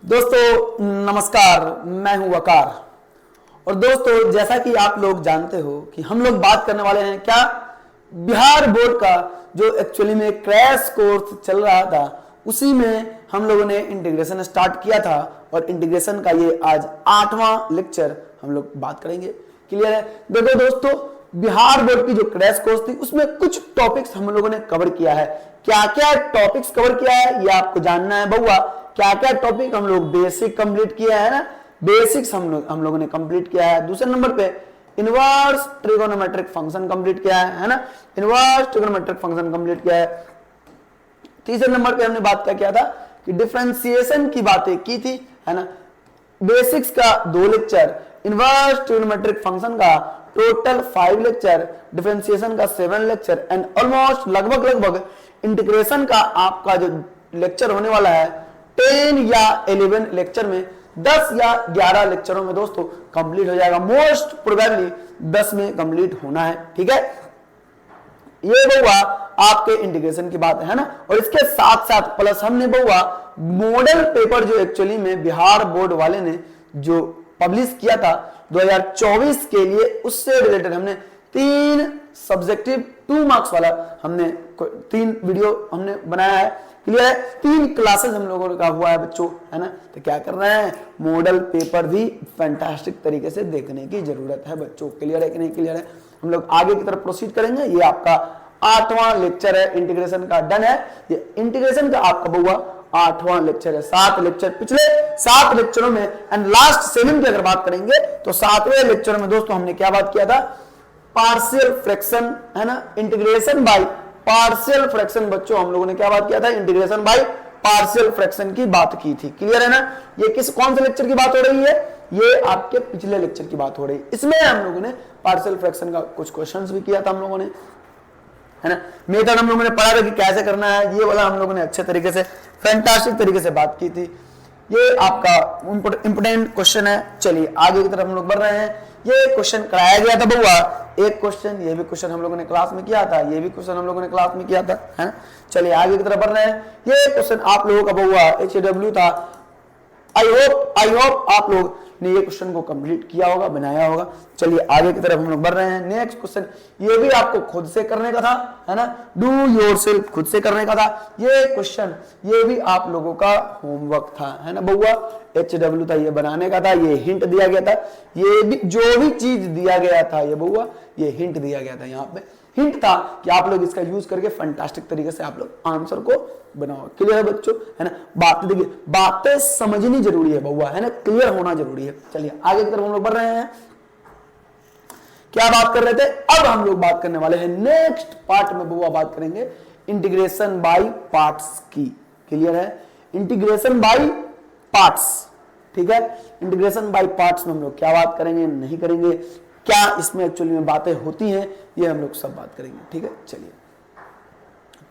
दोस्तों नमस्कार, मैं हूं वकार। और दोस्तों जैसा कि आप लोग जानते हो कि हम लोग बात करने वाले हैं क्या, बिहार बोर्ड का जो एक्चुअली में क्रैश कोर्स चल रहा था उसी में हम लोगों ने इंटीग्रेशन स्टार्ट किया था और इंटीग्रेशन का ये आज 8वां लेक्चर हम लोग बात करेंगे। क्लियर है? देखो दोस्तों, बिहार बोर्ड की जो क्रैश कोर्स थी उसमें कुछ टॉपिक्स हम लोगों ने कवर किया है। क्या क्या टॉपिक्स कवर किया है ये आपको जानना है बउआ। क्या क्या टॉपिक हम लोग बेसिक कंप्लीट किया है ना, बेसिक्स हम लोगों ने कंप्लीट किया है। दूसरे नंबर पे इनवर्स ट्रिगोनोमेट्रिक फंक्शन कंप्लीट किया है ना, इनवर्स ट्रिगोनोमेट्रिक फंक्शन कंप्लीट किया है। तीसरे नंबर पे हमने बात क्या किया था कि डिफरेंशिएशन की बातें की थी, है ना। बेसिक्स का 2 लेक्चर, इनवर्स ट्रिगोनोमेट्रिक फंक्शन का टोटल 5 लेक्चर, डिफरेंशिएशन का 7 लेक्चर एंड ऑलमोस्ट लगभग इंटीग्रेशन का आपका जो लेक्चर होने वाला है 10 या 11 लेक्चर में, 10 या 11 लेक्चरों में दोस्तों कंप्लीट हो जाएगा। मोस्ट प्रोबेबली 10 में कंप्लीट होना है, ठीक है। ये बउआ आपके इंटीग्रेशन की बात है ना। और इसके साथ साथ प्लस हमने बउआ मॉडल पेपर जो एक्चुअली में बिहार बोर्ड वाले ने जो पब्लिश किया था 2024 के लिए, उससे रिलेटेड हमने 3 सब्जेक्टिव 2 मार्क्स वाला हमने 3 वीडियो हमने बनाया है। क्लियर है? 3 क्लासेस हम लोगों का हुआ है बच्चों, है ना। तो क्या कर रहे हैं, मॉडल पेपर भी फैंटास्टिक तरीके से देखने की जरूरत है बच्चों। क्लियर है कि नहीं? क्लियर है। हम लोग आगे की तरफ प्रोसीड करेंगे। ये आपका 8वां लेक्चर है, इंटीग्रेशन का डन है। ये इंटीग्रेशन का आपका बउआ 8वां लेक्चर है। 7 लेक्चर पिछले 7 लेक्चरों में एंड लास्ट 7 की अगर बात करेंगे तो 7वें लेक्चर में दोस्तों हमने क्या बात किया था, पार्शियल फ्रैक्शन, है ना, इंटीग्रेशन बाय पार्शियल फ्रैक्शन। बच्चों हम लोगों ने क्या बात किया था, इंटीग्रेशन बाय पार्शियल फ्रैक्शन की बात की थी। क्लियर है ना। ये कौन से लेक्चर की बात हो रही है, ये आपके पिछले लेक्चर की बात हो रही है। इसमें हम लोगों ने पार्शियल फ्रैक्शन का कुछ क्वेश्चंस भी किया था हम लोगों ने, है ना। मेथड हम लोगों ने पढ़ा था कि कैसे करना है, ये वाला हम लोगों ने अच्छे तरीके से फैंटास्टिक तरीके से बात की थी। ये आपका इंपोर्टेंट क्वेश्चन है। चलिए आगे की तरफ हम लोग बढ़ रहे हैं। ये क्वेश्चन कराया गया था बउआ, एक क्वेश्चन, ये भी क्वेश्चन हम लोगों ने क्लास में किया था, ये भी क्वेश्चन हम लोगों ने क्लास में किया था, है। चलिए आगे की तरफ बढ़ रहे हैं। ये क्वेश्चन आप लोगों का बउआ HAW था। आई होप आप लोग ने ये क्वेश्चन को कंप्लीट किया होगा, बनाया होगा। चलिए आगे की तरफ हम लोग बढ़ रहे हैं। नेक्स्ट क्वेश्चन, ये भी आपको खुद से करने का था, है ना, डू योरसेल्फ, खुद से करने का था ये क्वेश्चन। ये भी आप लोगों का होमवर्क था, है ना बउआ। HW था, ये बनाने का था, ये हिंट दिया गया था। ये भी जो भी चीज दिया गया था ये बउआ, ये हिंट दिया गया था। यहाँ पे हिंट था कि आप लोग इसका यूज करके फैंटास्टिक तरीके से आप लोग आंसर को बनाओ। क्लियर है बच्चों, है ना। बात देखिए, बातें समझनी जरूरी है बउआ, है ना, क्लियर होना जरूरी है। चलिए आगे की तरफ हम लोग बढ़ रहे हैं। क्या बात कर रहे थे, अब हम लोग बात करने वाले हैं नेक्स्ट पार्ट में बउआ, बात करेंगे इंटीग्रेशन बाय पार्ट्स की। क्लियर है, इंटीग्रेशन बाय पार्ट्स, ठीक है। इंटीग्रेशन बाय पार्ट्स में हम लोग क्या बात करेंगे, नहीं करेंगे, क्या इसमें एक्चुअली में बातें होती हैं, ये हम लोग सब बात करेंगे, ठीक है। चलिए,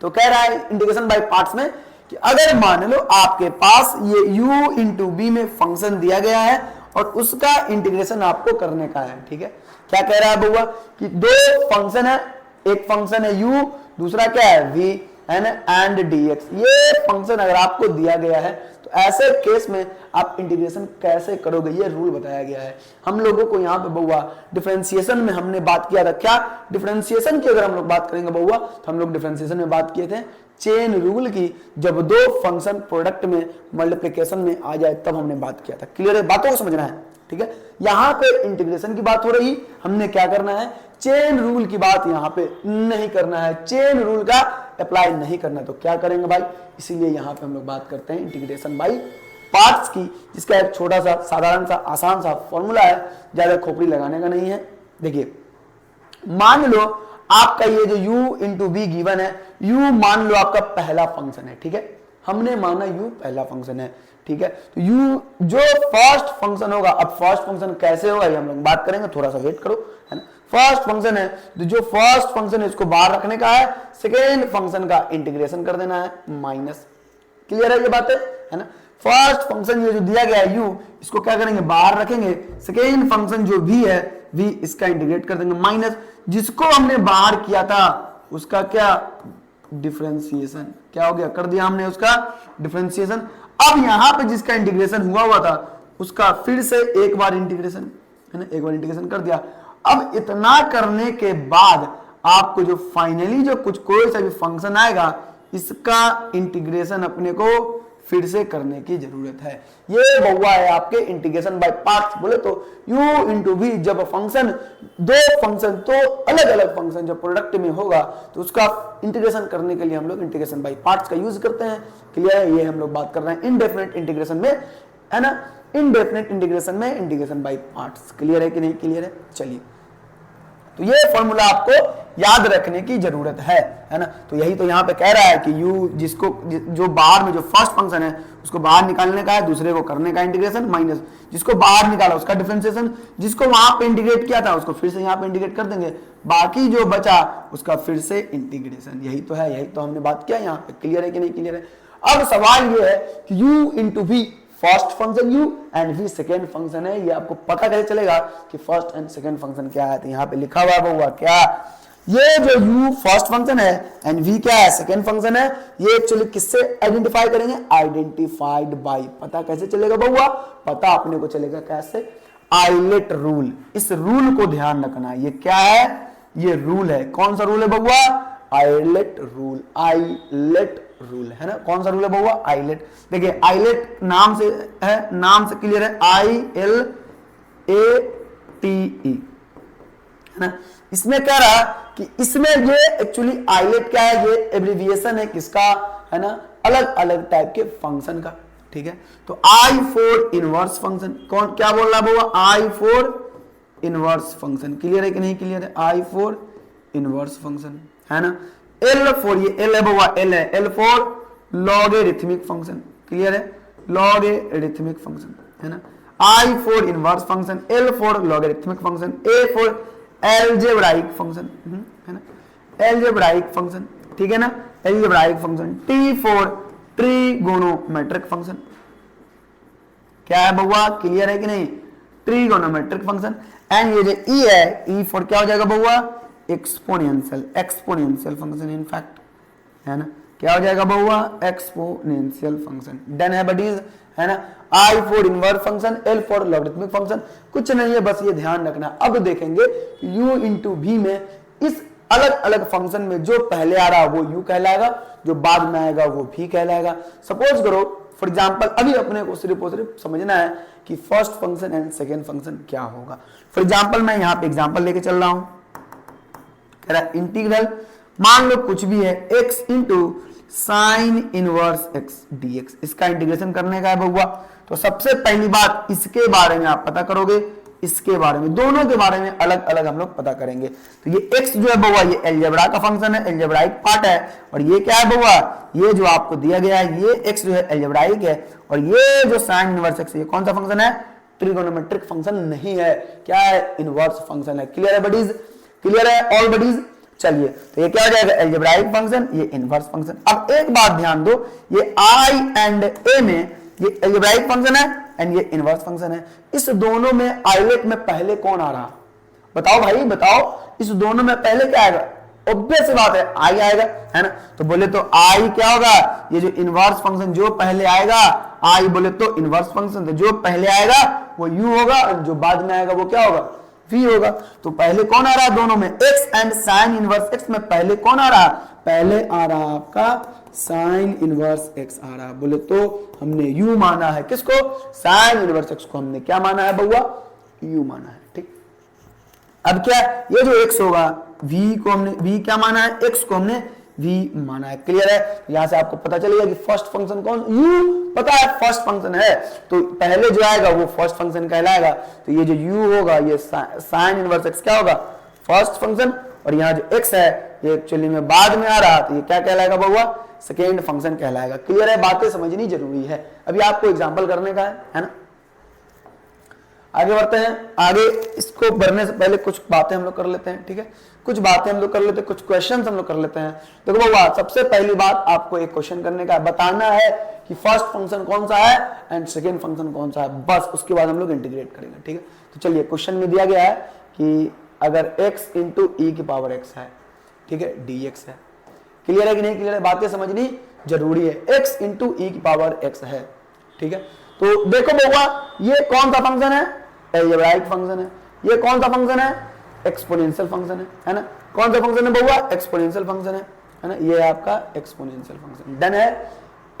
तो कह रहा है इंटीग्रेशन बाय पार्ट्स में कि अगर मान लो आपके पास ये u इंटू बी में फंक्शन दिया गया है और उसका इंटीग्रेशन आपको करने का है, ठीक है। क्या कह रहा है बउआ कि 2 फंक्शन है, एक फंक्शन है u, दूसरा क्या है v, है ना, एंड dx। ये फंक्शन अगर आपको दिया गया है तो ऐसे केस में आप इंटीग्रेशन कैसे करोगे, ये रूल बताया गया है हम लोगों को। यहाँ पे बउआ डिफरेंशिएशन में हमने बात किया था, क्या डिफरेंशिएशन की अगर हम लोग बात करेंगे बउआ तो हम लोग डिफरेंशिएशन में बात किए थे चेन रूल की। जब 2 फंक्शन प्रोडक्ट में मल्टीप्लिकेशन में आ जाए तब हमने बात किया था। क्लियर है, बातों को समझना है, ठीक है। यहाँ पे इंटीग्रेशन की बात हो रही, हमने क्या करना है, चेन रूल की बात यहाँ पे नहीं करना है, चेन रूल का अप्लाई नहीं करना। तो क्या करेंगे भाई, इसीलिए यहाँ पे हम लोग बात करते हैं इंटीग्रेशन बाय पार्ट्स की, जिसका एक छोटा सा साधारण सा आसान सा फॉर्मूला है, ज्यादा खोपड़ी लगाने का नहीं है। देखिए, मान लो आपका ये जो u इंटू बी गिवन है, u मान लो आपका पहला फंक्शन है, ठीक है। हमने माना u पहला फंक्शन है, ठीक है। तो u जो फर्स्ट फंक्शन होगा, अब फर्स्ट फंक्शन कैसे होगा ये हम लोग बात करेंगे, थोड़ा सा वेट करो, है ना। फर्स्ट फंक्शन है तो जो फर्स्ट फंक्शन है इसको बाहर रखने का है, सेकेंड फंक्शन का इंटीग्रेशन कर देना है माइनस। क्लियर है ये बात, है ना। फर्स्ट फंक्शन ये जो दिया गया है u, इसको क्या करेंगे, बाहर रखेंगे। सेकेंड फंक्शन जो v है, v इसका इंटीग्रेट कर देंगे माइनस, जिसको हमने बाहर किया था उसका क्या, डिफरेंशिएशन। क्या हो गया, कर दिया हमने उसका डिफरेंशिएशन। अब यहां पे जिसका इंटीग्रेशन हुआ था उसका फिर से एक बार इंटीग्रेशन, है ना, एक बार इंटीग्रेशन कर दिया। अब इतना करने के बाद आपको जो फाइनली जो कुछ कोई सा भी फंक्शन आएगा इसका इंटीग्रेशन अपने को फिर से करने की जरूरत है। ये बउआ है आपके इंटीग्रेशन बाय पार्ट्स। बोले तो u इंटू v, जब फंक्शन दो फंक्शन तो अलग अलग फंक्शन जब प्रोडक्ट में होगा तो उसका इंटीग्रेशन करने के लिए हम लोग इंटीग्रेशन बाय पार्ट्स का यूज करते हैं। क्लियर है? ये हम लोग बात कर रहे हैं इनडेफिनेट इंटीग्रेशन में, है ना, इनडेफिनेट इंटीग्रेशन में इंटीग्रेशन बाय पार्ट्स। क्लियर है कि नहीं? क्लियर है। चलिए, तो ये फॉर्मूला आपको याद रखने की जरूरत है ना। तो यही तो यहाँ पे कह रहा है कि u जिसको जो बाहर में जो फर्स्ट फंक्शन है उसको बाहर निकालने का है, दूसरे को करने का इंटीग्रेशन, माइनस जिसको बाहर निकाला उसका डिफरेंशिएशन, जिसको वहां पे इंटीग्रेट किया था उसको फिर से यहाँ पे इंटीग्रेट कर देंगे, बाकी जो बचा उसका फिर से इंटीग्रेशन। यही तो है, यही तो हमने बात किया यहाँ पे। क्लियर है कि नहीं? क्लियर है। अब सवाल ये है कि u into v first function u and v second function है, ये आपको पता कैसे चलेगा कि फर्स्ट एंड सेकेंड फंक्शन क्या है? तो यहाँ पे लिखा हुआ है बउआ क्या, ये जो u फर्स्ट फंक्शन है एंड v क्या है? सेकेंड फंक्शन है। ये एक्चुअली किससे आइडेंटिफाई करेंगे? Identified by. पता कैसे चलेगा बउआ? पता अपने को चलेगा कैसे? Islet rule. इस रूल को ध्यान रखना, ये क्या है? ये रूल है। कौन सा रूल है बउआ? Islet rule. आइलेट रूल है ना। कौन सा रूल है बउआ? आइलेट। देखिए आइलेट नाम से है, नाम से क्लियर है, ILATE, है ना। इसमें कह रहा कि इसमें ये एक्चुअली आइलेट क्या है? ये एब्रिविएशन है किसका? है ना, अलग अलग टाइप के फंक्शन का। ठीक है, तो I फॉर इनवर्स फंक्शन। कौन क्या बोल रहा है बउआ? I for inverse function. Clear है कि नहीं? क्लियर है। I फॉर इनवर्स फंक्शन, है ना। L फॉर, ये L है बउआ, L है, L for logarithmic function. Clear है? लॉगरिथमिक फंक्शन, है ना। I for inverse function, L for logarithmic function, A for algebraic function, है ना, एलजेब्राइक फंक्शन। ठीक है ना, algebraic function. T for trigonometric function. क्या है बउआ? क्लियर है कि नहीं? Trigonometric function. एंड ये जो E है, E फॉर क्या हो जाएगा बउआ? एक्सपोनेंशियल, एक्सपोनेंशियल फंक्शन इनफैक्ट, है ना। क्या हो जाएगा बउआ? Exponential function. डन है बडीज, है ना। I for inverse function, L for logarithmic function. कुछ नहीं है, बस ये ध्यान रखना। अब देखेंगे u इंटू v में इस अलग अलग फंक्शन में जो पहले आ रहा है वो u कहलाएगा, जो बाद में आएगा वो v कहलाएगा। सपोज करो फॉर एग्जांपल, अभी अपने को सिर्फ और सिर्फ समझना है कि first function and second function क्या होगा। फॉर एग्जाम्पल मैं यहाँ पे एग्जाम्पल लेके चल रहा हूं, कह रहा इंटीग्रल मान लो कुछ भी है x into sine inverse x dx, इसका इंटीग्रेशन करने का है बउआ। तो सबसे पहली बात इसके बारे में आप पता करोगे, इसके बारे में, दोनों के बारे में अलग अलग हम लोग पता करेंगे। तो ये x जो है बउआ ये एलजेब्रा का फंक्शन है, एलजेब्राइक पार्ट है। और ये क्या है बउआ? ये जो आपको दिया गया है ये x जो है एलजेब्राइक है। और ये जो साइन इनवर्स x ये कौन सा फंक्शन है? ट्रिगोनोमेट्रिक फंक्शन नहीं है, क्या है? इनवर्स फंक्शन है। क्लियर है बडीज? क्लियर है ऑल बडीज? चलिए, तो ये क्या हो जाएगा? एलजेब्राइक फंक्शन, ये इनवर्स फंक्शन। अब एक बात ध्यान दो, ये I एंड A में ये एलजेब्राइक फंक्शन है एंड ये इनवर्स फंक्शन है। इस दोनों में आइलेट में पहले कौन आ रहा? बताओ भाई बताओ, इस दोनों में पहले क्या आएगा? ऑब्वियस बात है I आएगा, है ना। तो बोले तो I क्या होगा? ये जो इनवर्स फंक्शन जो पहले आएगा, I बोले तो इनवर्स फंक्शन, तो जो पहले आएगा वो u होगा और जो बाद में आएगा वो क्या होगा? v होगा। तो पहले कौन आ रहा है दोनों में? x and sine inverse x में पहले कौन आ रहा? पहले आ रहा आपका साइन इनवर्स x आ रहा। बोले तो हमने u माना है, किसको? साइन इनवर्स x को हमने क्या माना है बउआ? u माना है। ठीक, अब क्या ये जो x होगा v को हमने v क्या माना है? x को हमने v माना है। क्लियर है? यहां से आपको पता चलेगा कि फर्स्ट फंक्शन कौन? u पता है फर्स्ट फंक्शन है, तो पहले जो आएगा वो फर्स्ट फंक्शन कहलाएगा। तो ये जो u होगा ये साइन इनवर्स x क्या होगा? First function. और यहाँ जो x है ये एक्चुअली में बाद में आ रहा, तो ये क्या कहलाएगा बउआ? सेकेंड फंक्शन कहलाएगा। क्लियर है? बातें समझनी जरूरी है। अभी आपको एग्जाम्पल करने का है ना। आगे बढ़ते हैं। आगे इसको बढ़ने से पहले कुछ बातें हम लोग कर लेते हैं। ठीक है, कुछ बातें हम लोग कर लेते हैं, कुछ क्वेश्चंस हम लोग कर लेते हैं। देखो बउआ, सबसे पहली बात आपको एक क्वेश्चन करने का है, बताना है कि फर्स्ट फंक्शन कौन सा है एंड सेकेंड फंक्शन कौन सा है, बस उसके बाद हम लोग इंटीग्रेट करेंगे। ठीक है, तो चलिए क्वेश्चन में दिया गया है कि अगर x इंटू ई की पावर x है, ठीक है, dx है। क्लियर है कि नहीं? क्लियर है? बातें समझनी जरूरी है। x इंटू ई की पावर x है ठीक है, तो देखो बउआ ये कौन सा फंक्शन है, अलजेब्राइक फंक्शन है। ये कौन सा फंक्शन है, एक्सपोनेंशियल फंक्शन है ना। कौन सा फंक्शन है बउआ, एक्सपोनेंशियल फंक्शन है ना। ये आपका एक्सपोनेंशियल फंक्शन डन है।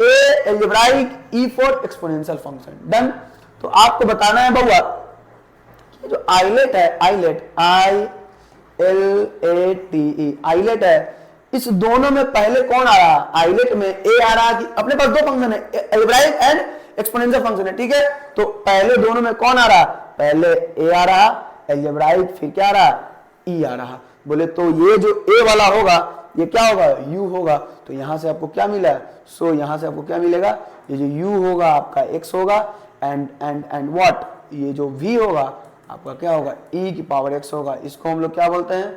A algebraic, E for exponential function done. तो आपको बताना है बउआ जो आइलेट है, आइलेट ILATE आइलेट है, इस दोनों में पहले कौन आ रहा, आइलेट में ए आ रहा कि अपने पास दो फंक्शन है अलजेब्राइक एंड एक्सपोनेंशियल फंक्शन है, ठीक है। तो पहले दोनों में कौन आ रहा, पहले ए आ रहा अलजेब्राइक, फिर क्या आ रहा, ई आ रहा। बोले तो ये जो ए वाला होगा ये क्या होगा, u होगा। तो यहां से आपको क्या मिला, सो यहां से आपको क्या मिलेगा, ये जो u होगा आपका x होगा एंड व्हाट, ये जो v होगा आपका क्या होगा, e की पावर x होगा। इसको हम लोग क्या बोलते हैं,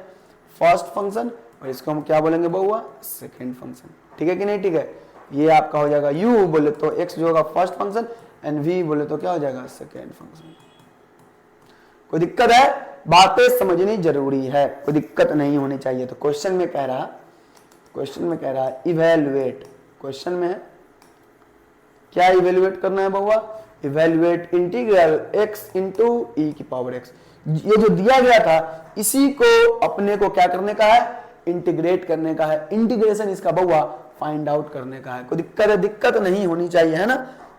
फर्स्ट फंक्शन, और इसको हम क्या बोलेंगे बउआ, सेकेंड फंक्शन। ठीक है कि नहीं, ठीक है। ये आपका हो जाएगा u बोले तो x जो होगा फर्स्ट फंक्शन एंड v बोले तो क्या हो जाएगा, सेकेंड फंक्शन। कोई दिक्कत है, बातें समझनी जरूरी है, कोई दिक्कत नहीं होनी चाहिए। तो क्वेश्चन में कह रहा है इवेलुएट, क्वेश्चन में क्या इवेलुएट करना है बउआ, इवेलुएट इंटीग्रल x इंटू ई की पावर x। ये जो दिया गया था इसी को अपने को क्या करने का है, इंटीग्रेट करने का है। इंटीग्रेशन इसका बउआ फाइंड आउट करने का है। कोई दिक्कत है, दिक्कत नहीं होनी चाहिए, है ना,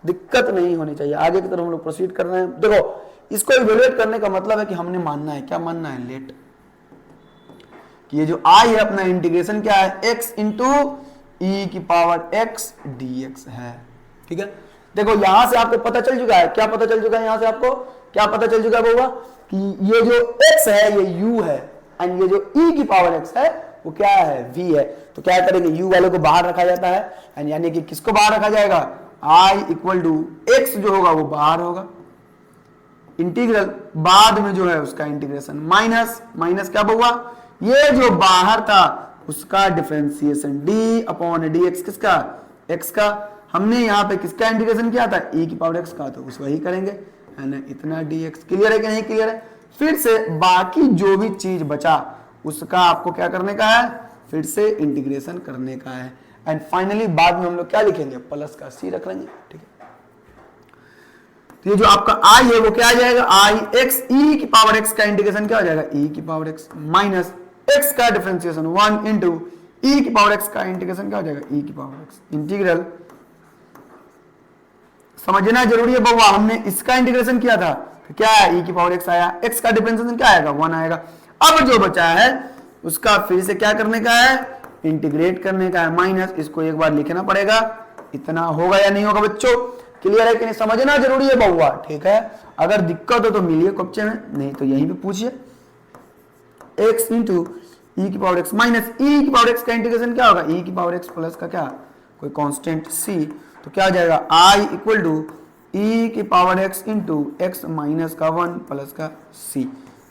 दिक्कत नहीं होनी चाहिए। आगे की तरफ हम लोग प्रोसीड कर रहे हैं। देखो इसको इवेलुएट करने का मतलब है कि हमने मानना है, क्या मानना है, लेट कि ये जो आई है अपना इंटीग्रेशन क्या है, x इंटू ई की पावर x dx है। ठीक है, देखो यहां से आपको पता चल चुका है, क्या पता चल चुका है, यहां से आपको क्या पता चल चुका है बउआ कि ये जो x है ये u है एंड ये जो e की पावर x है वो क्या है, v है। तो क्या करेंगे, u वाले को बाहर रखा जाता है एंड यानी कि किसको बाहर रखा जाएगा, i इक्वल टू x जो होगा वो बाहर होगा, इंटीग्रल बाद में जो है उसका इंटीग्रेशन माइनस माइनस क्या बउआ, ये जो बाहर था उसका डिफरेंशिएशन d अपॉन dx, किसका, x का। हमने यहाँ पे किसका इंटीग्रेशन किया था, e की पावर x का, तो उस वही करेंगे, है ना, इतना dx। क्लियर है कि नहीं क्लियर है। फिर से बाकी जो भी चीज बचा उसका आपको क्या करने का है, फिर से इंटीग्रेशन करने का है एंड फाइनली बाद में हम लोग क्या लिखेंगे, प्लस का c रख लेंगे। ठीक है, तो ये जो आपका i है वो क्या आ जाएगा, i x e की पावर x का इंटीग्रेशन क्या हो जाएगा, e की पावर x माइनस x का डिफरेंशिएशन 1 इंटू e की पावर x का इंटीग्रेशन क्या हो जाएगा, e की पावर x। इंटीग्रल समझना जरूरी है बउआ, हमने इसका इंटीग्रेशन किया था तो क्या है, e की पावर x आया, x का डिफरेंशिएशन क्या आएगा, 1 आएगा। अब जो बचा है उसका फिर से क्या करने का है, इंटीग्रेट करने का है, माइनस इसको एक बार लिखना पड़ेगा। इतना होगा या नहीं होगा बच्चों, क्लियर है कि नहीं, समझना जरूरी है बउआ। ठीक है, अगर दिक्कत हो तो मिलिए कॉपी में, नहीं तो यहीं पे पूछिए। x इंटू ई की पावर x माइनस ई की पावर x का इंटीग्रेशन क्या होगा, e की पावर x प्लस का क्या, कोई कांस्टेंट c, तो क्या आ जाएगा i इक्वल टू ई की power x into x minus का 1 प्लस का c।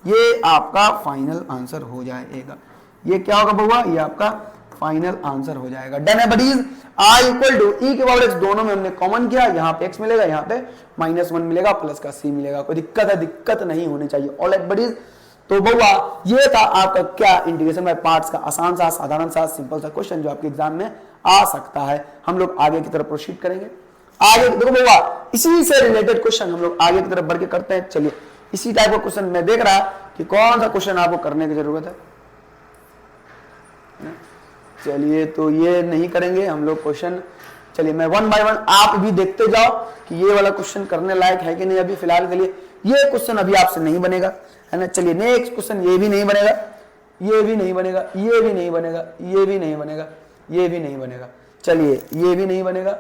ये आपका फाइनल आंसर हो जाएगा। ये क्या होगा बउआ, ये आपका फाइनल आंसर हो जाएगा। डन है बडीज, i इक्वल टू ई की पावर x, दोनों में हमने कॉमन किया, यहाँ पे x मिलेगा, यहाँ पे -1 मिलेगा, प्लस का c मिलेगा। कोई दिक्कत है, दिक्कत नहीं होनी चाहिए। ऑलराइट बडीज, तो बउआ ये था आपका क्या, इंटीग्रेशन बाय पार्ट्स का आसान सा, साधारण सा, सिंपल सा क्वेश्चन जो आपके एग्जाम में आ सकता है। हम लोग आगे की तरफ प्रोसीड करेंगे। आगे देखो बउआ, इसी से रिलेटेड क्वेश्चन हम लोग आगे की तरफ बढ़ के करते हैं। चलिए, इसी टाइप का क्वेश्चन मैं देख रहा कि कौन सा क्वेश्चन आपको करने की जरूरत है। चलिए, तो ये नहीं करेंगे हम लोग क्वेश्चन। चलिए, मैं 1 बाय 1 आप भी देखते जाओ कि ये वाला क्वेश्चन करने लायक है कि नहीं। अभी फिलहाल के लिए ये क्वेश्चन अभी आपसे नहीं बनेगा, है ना। चलिए, नेक्स्ट क्वेश्चन, ये भी नहीं बनेगा, ये भी नहीं बनेगा, ये भी नहीं बनेगा, ये भी नहीं बनेगा, ये भी नहीं बनेगा। चलिए, ये भी नहीं बनेगा।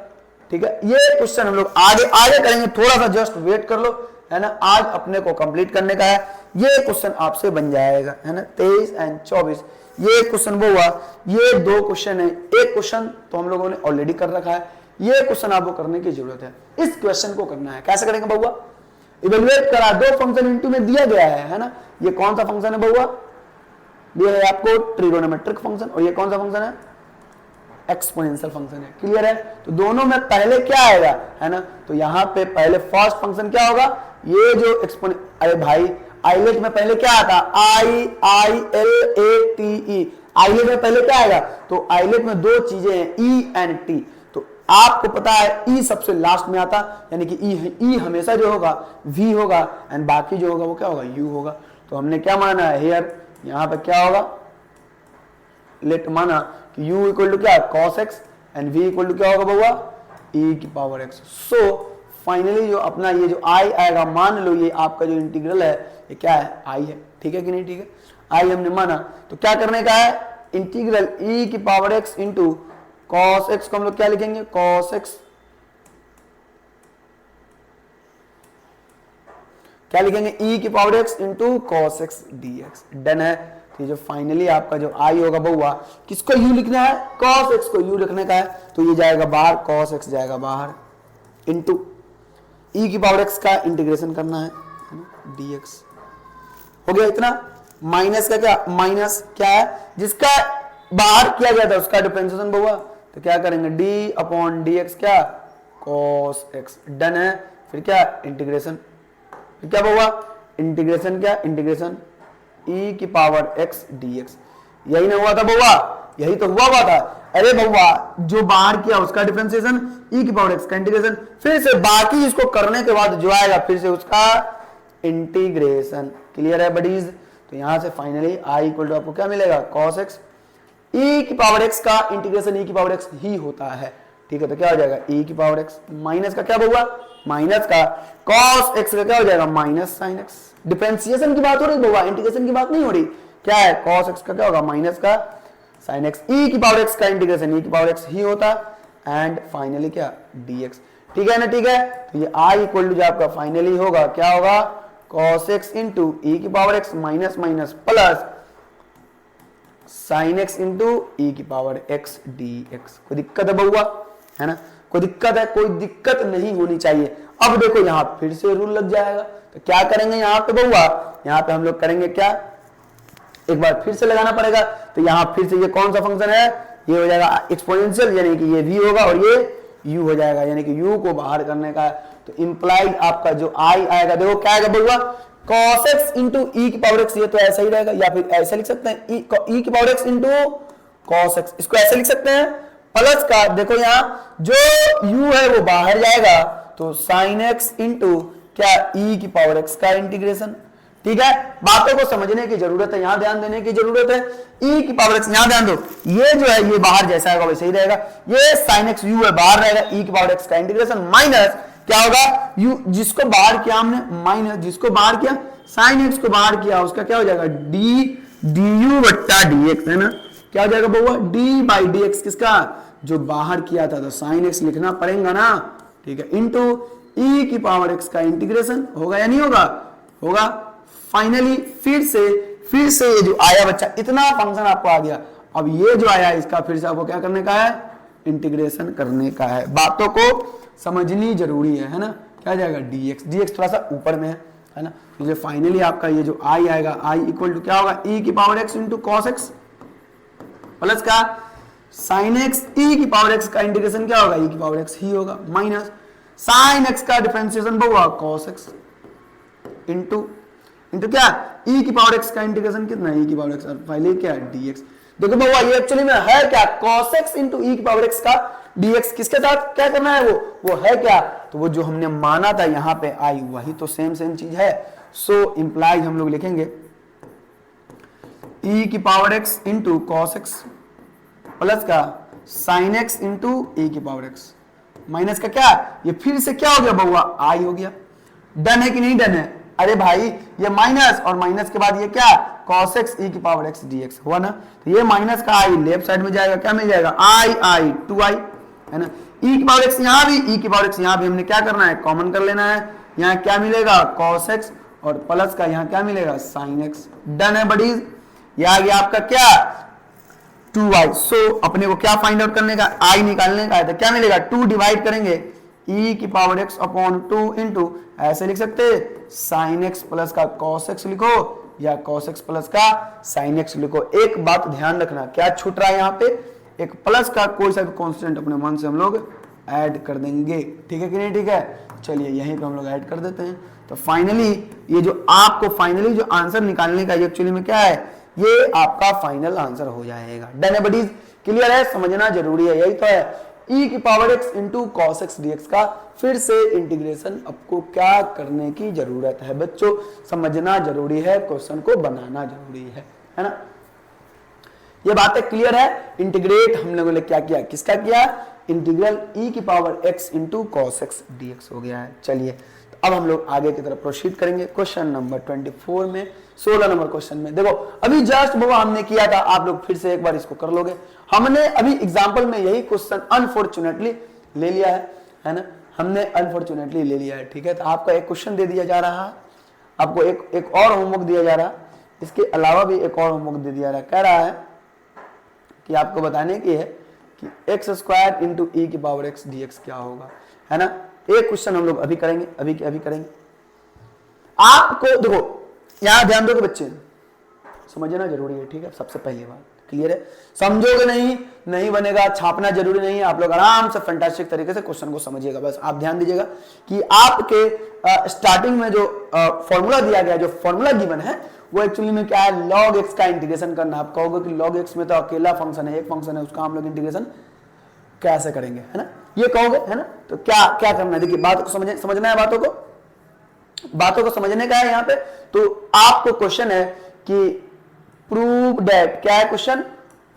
ठीक है, ये क्वेश्चन हम लोग आगे आगे करेंगे, थोड़ा सा जस्ट वेट कर लो, है ना। आज अपने को कंप्लीट करने का है। ये क्वेश्चन आपसे बन जाएगा, है ना। 23 और 24 ये क्वेश्चन वो हुआ। ये 2 क्वेश्चन है, एक क्वेश्चन तो हम लोगों ने ऑलरेडी कर रखा है, ये क्वेश्चन आपको करने की जरूरत है। इस क्वेश्चन को करना है, कैसे करेंगे बउआ, इवेलुएट करा, 2 फंक्शन इनटू में दिया गया है ना। ये कौन सा फंक्शन है बउआ, ये है आपको ट्रिगोनोमेट्रिक फंक्शन, और ये कौन सा फंक्शन है, एक्सपोनेंशियल फंक्शन है। क्लियर है, तो दोनों में पहले क्या आएगा, है ना। तो यहाँ पे पहले फर्स्ट फंक्शन क्या होगा, ये जो एक्सपोनेंट, अरे भाई आइलेट में पहले क्या आता, IILATE, आइलेट में पहले क्या आएगा, तो आइलेट में 2 चीजें हैं, E एंड T। तो आपको पता है ई सबसे लास्ट में आता, यानी कि ई हमेशा जो होगा वी होगा एंड बाकी जो होगा वो क्या होगा यू होगा। तो हमने क्या माना है हियर, यहां पे क्या होगा, लेट माना कि u इक्वल टू क्या cos x and v equal to क्या होगा बउआ e की पावर x। सो फाइनली जो अपना ये जो i आएगा, मान लो ये आपका जो इंटीग्रल है ये क्या है i है, ठीक है कि नहीं, ठीक है i हमने माना। तो क्या करने का है, इंटीग्रल e की power x into cos x को हम लोग क्या लिखेंगे cos x, क्या लिखेंगे e की power x into cos x dx। Done है। तो जो फाइनली आपका जो i होगा बउआ, किसको u लिखना है, cos x को u लिखने का है, तो ये जाएगा बाहर, cos x जाएगा बाहर इंटू e की पावर x का इंटीग्रेशन करना है dx। हो गया इतना। माइनस का क्या, माइनस क्या है जिसका बाहर किया गया था उसका डिफरेंशिएशन बउआ, तो क्या करेंगे d अपॉन dx क्या cos x। डन है। फिर क्या इंटीग्रेशन, फिर क्या बउआ इंटीग्रेशन, क्या इंटीग्रेशन e की पावर x dx। यही ना हुआ था बउआ, यही तो हुआ था। अरे बउआ जो बाहर किया उसका डिफरेंशिएशन, e की पावर x का इंटीग्रेशन, फिर से बाकी इसको करने के बाद जो आएगा फिर से उसका इंटीग्रेशन। क्लियर है बडीज। तो यहां से फाइनली i इक्वल टू आपको क्या मिलेगा cos x, e की पावर x का इंटीग्रेशन e की पावर x ही होता है, ठीक है। तो क्या हो जाएगा e की पावर x माइनस का क्या बउआ, माइनस का cos x का क्या हो जाएगा माइनस sin x। डिफरेंशिएशन की बात हो रही बउआ, इंटीग्रेशन की बात नहीं हो रही। क्या है cos x का क्या होगा माइनस का sin x, e की पावर x का इंटीग्रेशन e की पावर x ही होता एंड फाइनली क्या dx। ठीक है ना, ठीक है। तो ये i इक्वल टू जो आपका फाइनली होगा क्या होगा cos x इंटू e की power x minus minus plus sin x into e की पावर x dx। कोई दिक्कत है बउआ, है ना, कोई दिक्कत है, कोई दिक्कत नहीं होनी चाहिए। अब देखो यहाँ फिर से रूल लग जाएगा, तो क्या करेंगे यहाँ पे बउआ, यहाँ पे हम लोग करेंगे क्या, एक बार फिर से लगाना पड़ेगा। तो यहाँ फिर से ये कौन सा फंक्शन है, ये हो जाएगा एक्सपोनेंशियल, यानी कि ये v होगा और ये u हो जाएगा, यानी कि u को बाहर करने का है। तो इंप्लाइड आपका जो i आएगा, देखो क्या आएगा बउआ cos x इंटू e की पावर x, ये तो ऐसा ही रहेगा, या फिर ऐसे लिख सकते हैं e की power x into cos x, इसको ऐसे लिख सकते हैं। प्लस का देखो यहाँ जो u है वो बाहर जाएगा, तो sin x इंटू क्या e की पावर x का इंटीग्रेशन। ठीक है, बातों को समझने की जरूरत है, यहां ध्यान देने की जरूरत है। e की पावर x, यहां ध्यान दो, ये जो है ये बाहर जैसा होगा वैसे ही रहेगा, ये sin x u है बाहर रहेगा, e की पावर x का इंटीग्रेशन माइनस क्या होगा u, जिसको बाहर किया हमने माइनस, जिसको बाहर किया sin x को बाहर किया उसका क्या हो जाएगा d du बट्टा dx, है ना। क्या हो जाएगा बउआ d बाई dx, किसका जो बाहर किया था, तो sin x लिखना पड़ेगा ना, ठीक है, इंटू e की पावर x का इंटीग्रेशन। होगा या नहीं होगा, होगा। फाइनली फिर से ये जो आया बच्चा, इतना फंक्शन आपको आ गया। अब ये जो आया इसका फिर से आपको क्या करने का है, इंटीग्रेशन करने का है। बातों को समझनी जरूरी है ना। क्या जाएगा dx थोड़ा सा ऊपर में है ना। तो ये फाइनली आपका ये जो i आएगा, i इक्वल टू क्या होगा e की power x into cos x plus का साइन एक्स, e की पावर x का इंटीग्रेशन क्या होगा e की पावर x ही होगा, माइनस साइन x का डिफरेंशिएशन होगा cos x इंटू क्या e की पावर x का इंटीग्रेशन कितना e की पावर x, पहले क्या dx। देखो बाबा ये एक्चुअली में है क्या cos x इंटू e की पावर x का dx, किसके साथ क्या करना है वो है क्या, तो वो जो हमने माना था यहाँ पे i, वही तो सेम चीज है। सो इंप्लाइज हम लोग लिखेंगे e की power x into cos x plus का साइन x इंटू e की पावर x माइनस का क्या, ये फिर से क्या हो गया बउआ i हो गया। डन है कि नहीं डन है, अरे भाई ये माइनस और माइनस के बाद ये क्या cos x e की पावर x dx हुआ ना। तो ये माइनस का i लेफ्ट साइड में जाएगा, क्या मिल जाएगा i 2i, है ना। e की पावर x यहाँ भी, e की पावर x यहाँ भी हमने क्या करना है कॉमन कर लेना है। यहाँ क्या मिलेगा cos x और प्लस का यहाँ क्या मिलेगा sin x। डन है बडीज, ये आ गया आपका क्या 2i। सो अपने को क्या फाइंड आउट करने का, i निकालने का है, तो क्या मिलेगा 2 डिवाइड करेंगे e की पावर x अपॉन 2 इंटू ऐसे लिख सकते sin x प्लस का cos x लिखो या cos x प्लस का sin x लिखो। एक बात ध्यान रखना, क्या छूट रहा है यहाँ पे, एक प्लस का कोई सा भी कांस्टेंट अपने मन से हम लोग ऐड कर देंगे, ठीक है कि नहीं, ठीक है। चलिए यहीं पे हम लोग ऐड कर देते हैं। तो फाइनली ये जो आपको फाइनली जो आंसर निकालने का एक्चुअली में क्या है, ये आपका फाइनल आंसर हो जाएगा। डन है बडीज, क्लियर है, समझना जरूरी है, यही तो है। ई की power x into cos x dx का फिर से इंटीग्रेशन आपको क्या करने की जरूरत है बच्चों, समझना जरूरी है, क्वेश्चन को बनाना जरूरी है ना। ये बातें क्लियर है। इंटीग्रेट हम लोगों ने क्या किया, किसका किया, इंटीग्रल ई की power x into cos x dx हो गया है। चलिए तो अब हम लोग आगे की तरफ प्रोसीड करेंगे क्वेश्चन नंबर 24 में, 16 नंबर क्वेश्चन में। देखो अभी जस्ट वो हमने किया था, आप लोग फिर से एक बार इसको कर लोगे। हमने अभी एग्जाम्पल में यही क्वेश्चन अनफॉर्चुनेटली ले लिया है ना, हमने अनफॉर्चुनेटली ले लिया है। ठीक है, तो आपका एक क्वेश्चन दे दिया जा रहा है, आपको एक और होमवर्क दिया जा रहा है, इसके अलावा भी एक और होमवर्क दे दिया जा रहा है। कह रहा है कि आपको बताने की है कि एक्स स्क्वायर इंटू ई की पावर एक्स डीएक्स क्या होगा, है ना। एक क्वेश्चन हम लोग अभी करेंगे, अभी करेंगे। आपको देखो यहां ध्यान दोगे बच्चे, समझना जरूरी है। ठीक है, सबसे पहली बात क्लियर है, समझोगे नहीं बनेगा, छापना जरूरी नहीं है। आप लोग आराम से फैंटास्टिक तरीके से क्वेश्चन को समझिएगा। बस आप ध्यान दीजिएगा कि आपके स्टार्टिंग में जो फॉर्मूला दिया गया, जो फॉर्मूला गिवन है वो एक्चुअली में क्या है, log x का इंटीग्रेशन करना। आप कहोगे कि log x में तो अकेला फंक्शन है, एक फंक्शन है, उसका हम लोग इंटीग्रेशन कैसे करेंगे, है ना, ये कहोगे, है ना। तो क्या क्या करना है, देखिए बात को समझना है, बातों को समझने का है यहाँ पे। तो आपको क्वेश्चन है कि प्रूव दैट, क्या है क्वेश्चन,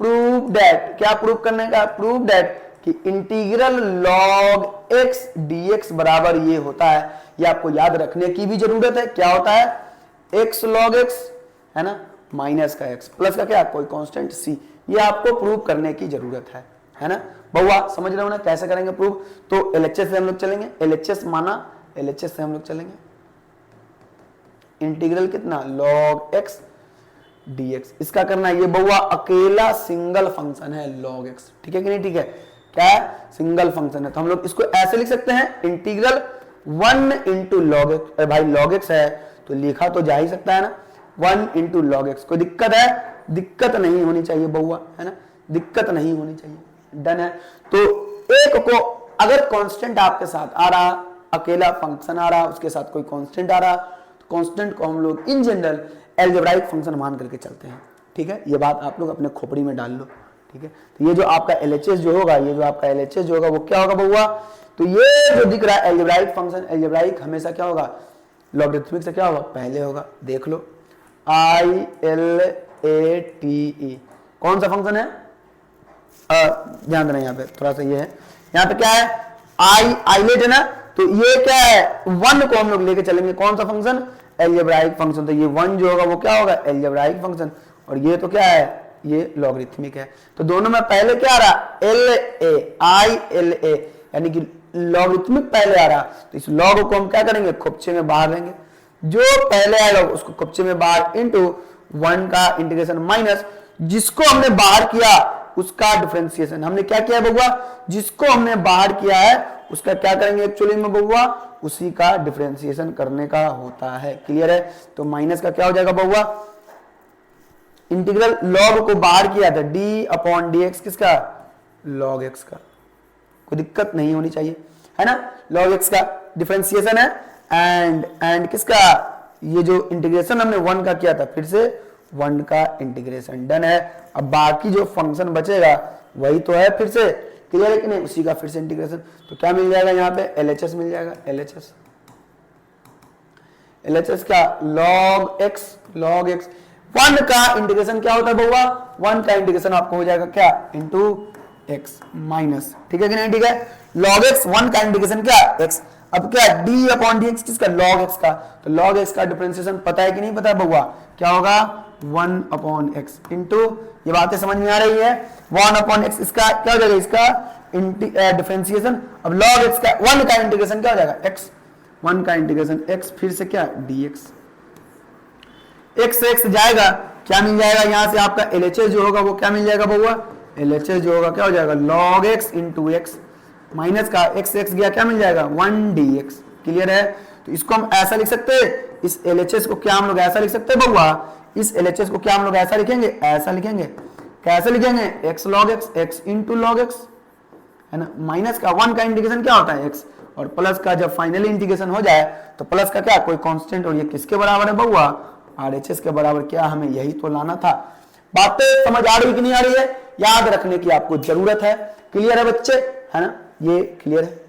प्रूव दैट, क्या प्रूव करने का, प्रूव दैट कि इंटीग्रल log x dx बराबर ये होता है। ये आपको याद रखने की भी जरूरत है, क्या होता है, x log x, है ना, माइनस का x प्लस का क्या, कोई कांस्टेंट c। ये आपको प्रूव करने की जरूरत है ना। बहुआ समझ रहे हो ना, कैसे करेंगे प्रूव। तो LHS से हम लोग चलेंगे, LHS माना, LHS से हम लोग चलेंगे, इंटीग्रल कितना, log x dx, इसका करना है। ये बहुआ अकेला सिंगल फंक्शन है log x, ठीक है कि नहीं, ठीक है, क्या है, सिंगल फंक्शन है। तो हम लोग इसको ऐसे लिख सकते हैं, इंटीग्रल 1 इंटू log x। भाई log x है तो लिखा तो जा ही सकता है ना, 1 इंटू log x। कोई दिक्कत है, दिक्कत नहीं होनी चाहिए बहुआ, है ना, दिक्कत नहीं होनी चाहिए, डन है। तो एक को अगर कांस्टेंट आपके साथ आ रहा, अकेला फंक्शन आ रहा, उसके साथ कोई कांस्टेंट आ रहा, तो कांस्टेंट को हम लोग इन जनरल अलजेब्राइक फंक्शन मान करके चलते हैं। ठीक है, ये बात आप लोग अपने खोपड़ी में डाल लो। ठीक है, तो ये जो आपका LHS जो होगा, ये जो आपका LHS जो होगा वो क्या होगा बहुआ, तो ये जो दिख रहा है अलजेब्राइक फंक्शन, अलजेब्राइक हमेशा क्या होगा, लॉगरिथमिक से क्या होगा, पहले होगा। देख लो ILATE कौन सा फंक्शन है, ध्यान देना यहाँ पे थोड़ा सा, ये है यहाँ पे क्या है, आइलेट है ना, तो ये क्या है, 1 को हम लोग लेके चलेंगे, कौन सा फंक्शन, अलजेब्राइक फंक्शन। तो ये 1 जो होगा वो क्या होगा, अलजेब्राइक फंक्शन, और ये तो क्या है, ये लॉगरिथमिक है। तो दोनों में पहले क्या आ रहा, ILA, यानी कि लॉगरिथमिक पहले आ रहा। तो इस लॉग को हम क्या करेंगे, खोपचे में बाहर लेंगे, जो पहले आएगा उसको खोपचे में बाहर, इंटू 1 का इंटीग्रेशन माइनस जिसको हमने बाहर किया उसका डिफरेंशिएशन। हमने क्या किया बउआ, जिसको हमने बाहर किया है उसका क्या करेंगे एक्चुअली में बउआ, उसी का डिफरेंशिएशन करने का होता है। क्लियर है, तो माइनस का क्या हो जाएगा बउआ, इंटीग्रल लॉग को बाहर किया था, d/dx किसका, log x का। कोई दिक्कत नहीं होनी चाहिए, है ना, log x का डिफरेंशिएशन है, एंड किसका, ये जो इंटीग्रेशन हमने 1 का किया था, फिर से 1 का इंटीग्रेशन, डन है। अब बाकी जो फंक्शन बचेगा वही तो है, फिर से क्लियर है कि नहीं, उसी का फिर से इंटीग्रेशन। तो क्या मिल जाएगा यहाँ पे, LHS मिल जाएगा, LHS का log x 1 का इंटीग्रेशन क्या होता है बउआ, 1 का इंटीग्रेशन आपको हो जाएगा क्या, इंटू x माइनस, ठीक है कि नहीं, ठीक है, log x 1 का इंटीग्रेशन क्या, x। अब क्या d/dx किसका, log x का। तो log x का डिफरेंशिएशन पता है कि नहीं पता है बउआ, क्या होगा, 1/x इंटू, ये बातें समझ में आ रही है, 1/x, इसका क्या हो जाएगा, इसका डिफरेंशिएशन। अब log x का 1 का इंटीग्रेशन क्या हो जाएगा, x, 1 का इंटीग्रेशन x, फिर से क्या, dx, x से x जाएगा, क्या मिल जाएगा यहाँ से आपका LHS जो होगा वो क्या मिल जाएगा बउआ, LHS जो होगा क्या हो जाएगा, log x into x, minus का x से x गया, क्या मिल जाएगा, 1 dx। क्लियर है, तो इसको हम ऐसा लिख सकते हैं, इस LHS को क्या हम लोग ऐसा लिख सकते हैं बउआ, इस LHS को क्या हम लोग ऐसा लिखेंगे, ऐसा लिखेंगे, कैसे लिखेंगे, x log x, x into log x, है ना, माइनस का 1 का इंटीग्रेशन क्या होता है x, और प्लस का जब फाइनली इंटीग्रेशन हो जाए तो प्लस का क्या, कोई कांस्टेंट, और ये किसके बराबर है बउआ, RHS के बराबर। क्या हमें यही तो लाना था। बातें समझ आ रही कि नहीं आ रही है, याद रखने की आपको जरूरत है। क्लियर है बच्चे, है ना, ये क्लियर है।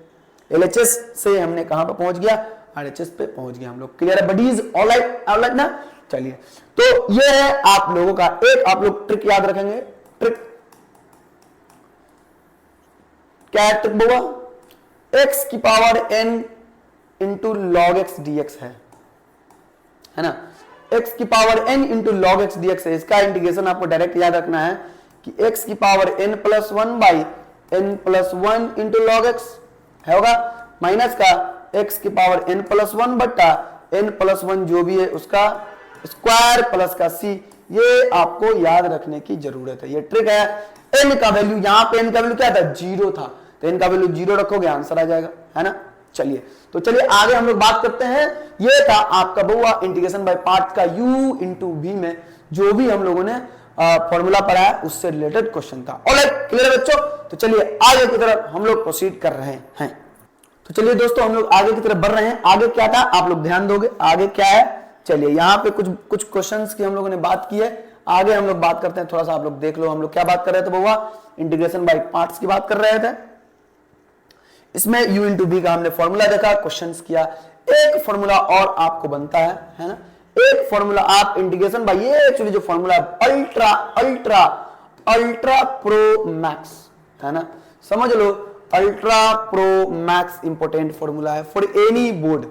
LHS से हमने कहां पर पहुंच गया, RHS पे पहुंच गया हम लोग। क्लियर है बडीज, ऑलराइट ना। चलिए तो ये है आप लोगों का एक, आप लोग ट्रिक याद रखेंगे। ट्रिक क्या है? ट्रिक बोला x की power n into log x dx है ना, x की power n into log x dx है। इसका इंटीग्रेशन आपको डायरेक्ट याद रखना है कि x की power n plus one by n plus one into log x है, होगा माइनस का x की पावर n प्लस वन बट्टा n प्लस वन जो भी है उसका स्क्वायर प्लस का c। ये आपको याद रखने की जरूरत है, ये ट्रिक है। n का वैल्यू, यहां पे n का वैल्यू क्या था, 0 था, तो n का वैल्यू 0 रखोगे आंसर आ जाएगा, है ना। चलिए तो चलिए आगे हम लोग बात करते हैं। ये था आपका बहुआ इंटीग्रेशन बाय पार्ट का u इंटू v में जो भी हम लोगों ने फॉर्मूला पढ़ा है उससे रिलेटेड क्वेश्चन था। ऑलराइट, क्लियर है बच्चों। तो चलिए आगे की तरफ हम लोग प्रोसीड कर रहे हैं। तो चलिए दोस्तों हम लोग आगे की तरफ बढ़ रहे हैं। आगे क्या था आप लोग ध्यान दोगे, आगे क्या है। चलिए यहाँ पे कुछ क्वेश्चंस की हम लोगों ने बात की है, आगे हम लोग बात करते हैं। थोड़ा सा आप लोग देख लो, हम लोग क्या बात कर रहे थे बहुआ, इंटीग्रेशन बाय पार्ट्स की बात कर रहे थे। इसमें u इंटू बी का हमने फॉर्मूला देखा, क्वेश्चंस किया। एक फॉर्मूला और आपको बनता है ना, एक फॉर्मूला आप इंटीग्रेशन बाय, ये एक्चुअली जो formula ultra ultra ultra pro max है ना, समझ लो ultra pro max important formula है फॉर एनी बोर्ड,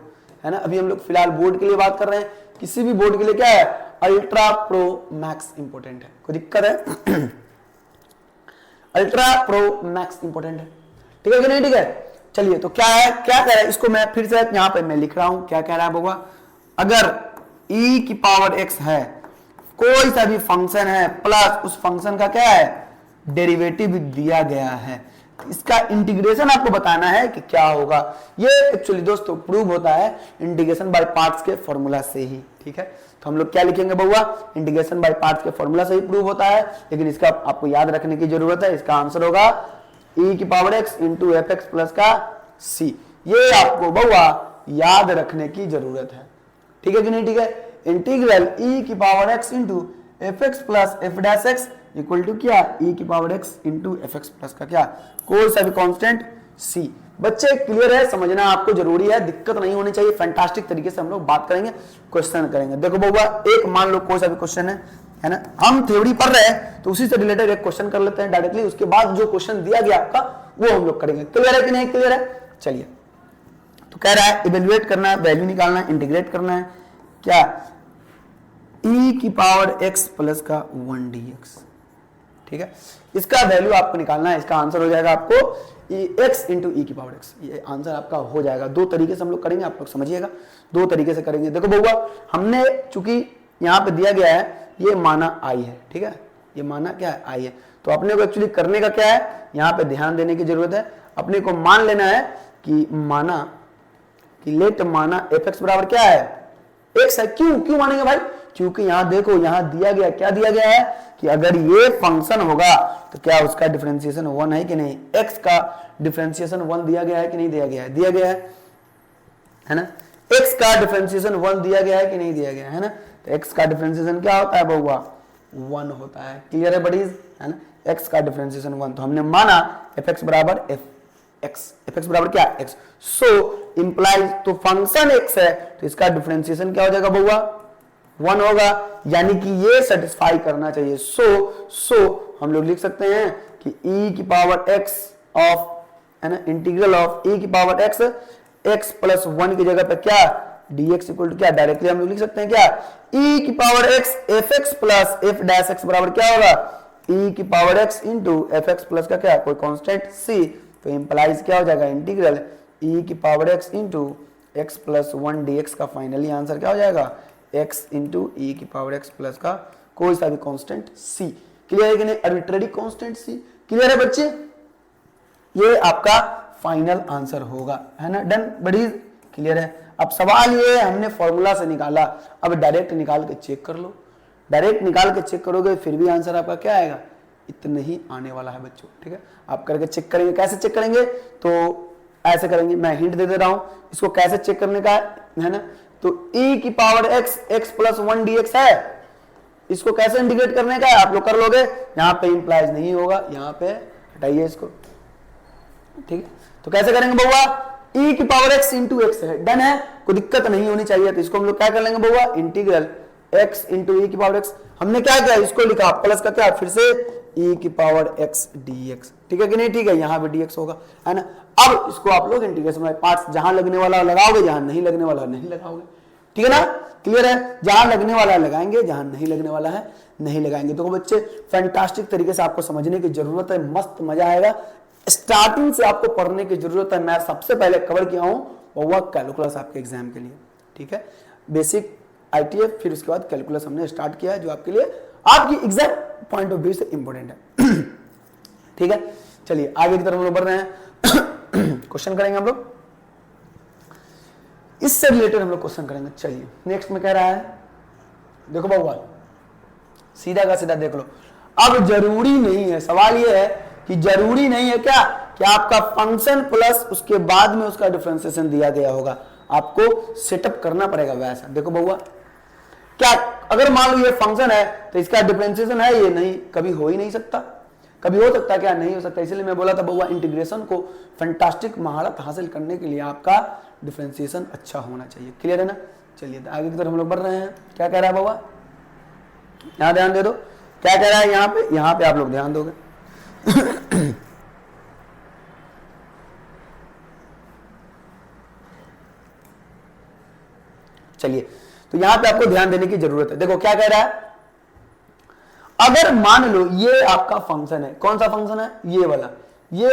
है ना। अभी हम लोग फिलहाल बोर्ड के लिए बात कर रहे हैं, किसी भी बोर्ड के लिए क्या है, अल्ट्रा प्रो मैक्स इंपोर्टेंट है। कोई दिक्कत है? अल्ट्रा प्रो मैक्स इंपोर्टेंट है, ठीक है कि नहीं? ठीक है। चलिए तो क्या है, क्या कह रहा है, इसको मैं फिर से यहां पे मैं लिख रहा हूं। क्या कह रहा है बाबा, अगर e की पावर x है, कोई सा भी फंक्शन है प्लस उस फंक्शन का क्या है, डेरिवेटिव दिया गया है, इसका इंटीग्रेशन आपको बताना है कि क्या होगा। ये एक्चुअली दोस्तों प्रूव होता है इंटीग्रेशन बाय पार्ट्स के फॉर्मूला से ही, ठीक है। तो हम लोग क्या लिखेंगे बउआ, इंटीग्रेशन बाय पार्ट्स के फॉर्मूला से ही प्रूव होता है, लेकिन इसका आपको याद रखने की जरूरत है। इसका आंसर होगा e की power x into f x plus का c। ये आपको बउआ याद रखने की जरूरत है, ठीक है कि नहीं? ठीक है। इंटीग्रल e की power x into f x plus f dash x equal to क्या, e की power x into f x plus का क्या, कोई सा भी कांस्टेंट c। बच्चे क्लियर है, समझना आपको जरूरी है, दिक्कत नहीं होनी चाहिए। फैंटास्टिक तरीके से हम लोग बात करेंगे, क्वेश्चन करेंगे। देखो बउआ, एक मान लो कोई सा भी क्वेश्चन है ना, हम थ्योरी पढ़ रहे हैं तो उसी से रिलेटेड एक क्वेश्चन कर लेते हैं डायरेक्टली, उसके बाद जो क्वेश्चन दिया गया आपका वो हम लोग करेंगे। क्लियर है कि नहीं? क्लियर है। चलिए तो कह रहा है इवेल्युएट करना है, वैल्यू निकालना है, इंटीग्रेट करना है क्या, e की पावर x प्लस का 1 dx, ठीक है। इसका वैल्यू आपको निकालना है, इसका आंसर हो जाएगा आपको x इंटू ई की पावर x। ये आंसर आपका हो जाएगा। दो तरीके से हम लोग करेंगे, आप लोग समझिएगा, दो तरीके से करेंगे। देखो बउआ, हमने चूंकि यहाँ पे दिया गया है ये माना i है, ठीक है, ये माना क्या है, i है। तो अपने को एक्चुअली करने का क्या है, यहाँ पे ध्यान देने की जरूरत है। अपने को मान लेना है कि माना कि लेट माना एफ एक्स बराबर क्या है, x है। क्यों मानेंगे भाई, क्योंकि यहां देखो, यहां दिया गया, क्या दिया गया है कि अगर ये फंक्शन होगा तो क्या उसका डिफरेंशिएशन 1 है कि नहीं, x का डिफरेंशिएशन 1 दिया गया है कि नहीं दिया गया है, दिया गया है ना। x का डिफरेंशिएशन 1 दिया गया है कि नहीं दिया गया है ना। तो x का डिफरेंशिएशन क्या होता है बउआ, 1 होता है। क्लियर है बडीज, है ना। x का डिफरेंशिएशन 1, तो हमने माना एफ एक्स बराबर एफ एक्स बराबर क्या, x। सो इंप्लाइज, तो फंक्शन x है तो इसका डिफरेंशिएशन क्या हो जाएगा बउआ, 1 होगा, यानी कि ये सेटिस्फाई करना चाहिए। सो हम लोग लिख सकते हैं कि e की पावर x ऑफ, है ना, इंटीग्रल ऑफ e की पावर x प्लस 1 की जगह पे क्या, dx इक्वल टू क्या, डायरेक्टली हम लोग लिख सकते हैं क्या, e की power x F x plus f dash x बराबर क्या होगा, e की power x into f x plus का क्या, कोई कांस्टेंट c। तो इंप्लाइज क्या हो जाएगा, इंटीग्रल e की power x into x plus 1 dx का फाइनली आंसर क्या हो जाएगा, x इंटू ई की पावर x प्लस का कोई सा भी कांस्टेंट c। क्लियर है कि नहीं, अर्बिट्ररी कांस्टेंट c। क्लियर है बच्चे, ये आपका फाइनल आंसर होगा, है ना। डन बड़ी क्लियर है। अब सवाल ये हमने फॉर्मूला से निकाला, अब डायरेक्ट निकाल के चेक कर लो। डायरेक्ट निकाल के चेक करोगे फिर भी आंसर आपका क्या आएगा, इतना ही आने वाला है बच्चों, ठीक है। आप करके चेक करेंगे, कैसे चेक करेंगे, तो ऐसे करेंगे, मैं हिंट दे रहा हूं इसको कैसे चेक करने का है ना। तो e की पावर x प्लस 1 dx है, इसको कैसे इंटीग्रेट करने का है आप लोग कर लोगे। यहाँ पे इंप्लाइज नहीं होगा, यहाँ पे हटाइए इसको, ठीक है, तो कैसे करेंगे बउआ, e की पावर x इंटू एक्स है, डन है, कोई दिक्कत नहीं होनी चाहिए। तो इसको हम लोग क्या कर लेंगे बउआ, इंटीग्रल x इंटू e की पावर x, हमने क्या किया, इसको लिखा प्लस का क्या, फिर से e की पावर x dx, ठीक है कि नहीं, ठीक है, यहाँ पे dx होगा, है ना। अब इसको आप लोग इंटीग्रेशन बाय पार्ट्स, जहां लगने वाला लगाओगे, जहां नहीं लगने वाला नहीं लगाओगे, ठीक है ना, क्लियर है, जहां लगने वाला है लगाएंगे, जहां नहीं लगने वाला है नहीं लगाएंगे। तो बच्चे फैंटास्टिक तरीके से आपको समझने की जरूरत है, मस्त मजा आएगा, स्टार्टिंग से आपको पढ़ने की जरूरत है। मैं सबसे पहले कवर किया हूं वो कैलकुलस आपके एग्जाम के लिए, ठीक है, बेसिक आईटीएफ, फिर उसके बाद कैलकुलस हमने स्टार्ट किया है, जो आपके लिए आपकी एग्जाम पॉइंट ऑफ व्यू से इंपॉर्टेंट है। ठीक है, चलिए आगे की तरफ हम लोग बढ़ रहे हैं। क्वेश्चन करेंगे हम लोग, इससे रिलेटेड हम लोग क्वेश्चन करेंगे। चलिए नेक्स्ट में कह रहा है, देखो बाबू सीधा का सीधा देख लो। अब जरूरी नहीं है, सवाल ये है कि जरूरी नहीं है क्या कि आपका फंक्शन प्लस उसके बाद में उसका डिफरेंशिएशन दिया गया होगा, आपको सेटअप करना पड़ेगा वैसा। देखो बउआ, क्या अगर मान लो ये फंक्शन है तो इसका डिफरेंशिएशन है, ये नहीं, कभी हो ही नहीं सकता, कभी हो सकता है क्या, नहीं हो सकता। इसलिए मैं बोला था बउआ, इंटीग्रेशन को फैंटास्टिक महारत हासिल करने के लिए आपका डिफरेंशिएशन अच्छा होना चाहिए, क्लियर है ना। चलिए आगे की तरफ हम लोग बढ़ रहे हैं। क्या कह रहा है बउआ, यहां ध्यान दे दो, क्या कह रहा है यहाँ पे आप लोग ध्यान दोगे। चलिए, तो यहां पे आपको ध्यान देने की जरूरत है। देखो क्या कह रहा है, अगर मान लो ये आपका फंक्शन है, कौन सा फंक्शन है, ये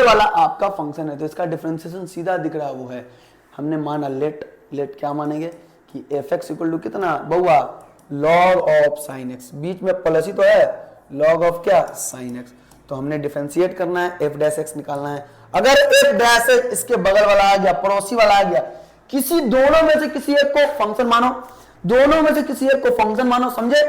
वाला आपका फंक्शन है, तो इसका डिफरेंशिएशन सीधा दिख रहा है, वो है, हमने माना लेट क्या मानेंगे कि एफ एक्स इक्वल टू कितना बउआ, लॉग ऑफ साइन एक्स, बीच में प्लस ही तो है, लॉग ऑफ क्या, साइन एक्स। तो हमने डिफरेंशिएट करना है, एफ डैश एक्स निकालना है। अगर एफ डैश एक्स इसके बगल वाला आ गया, पड़ोसी वाला आ गया, किसी दोनों में से किसी एक को फंक्शन मानो, दोनों में से किसी एक को फंक्शन मानो, समझे,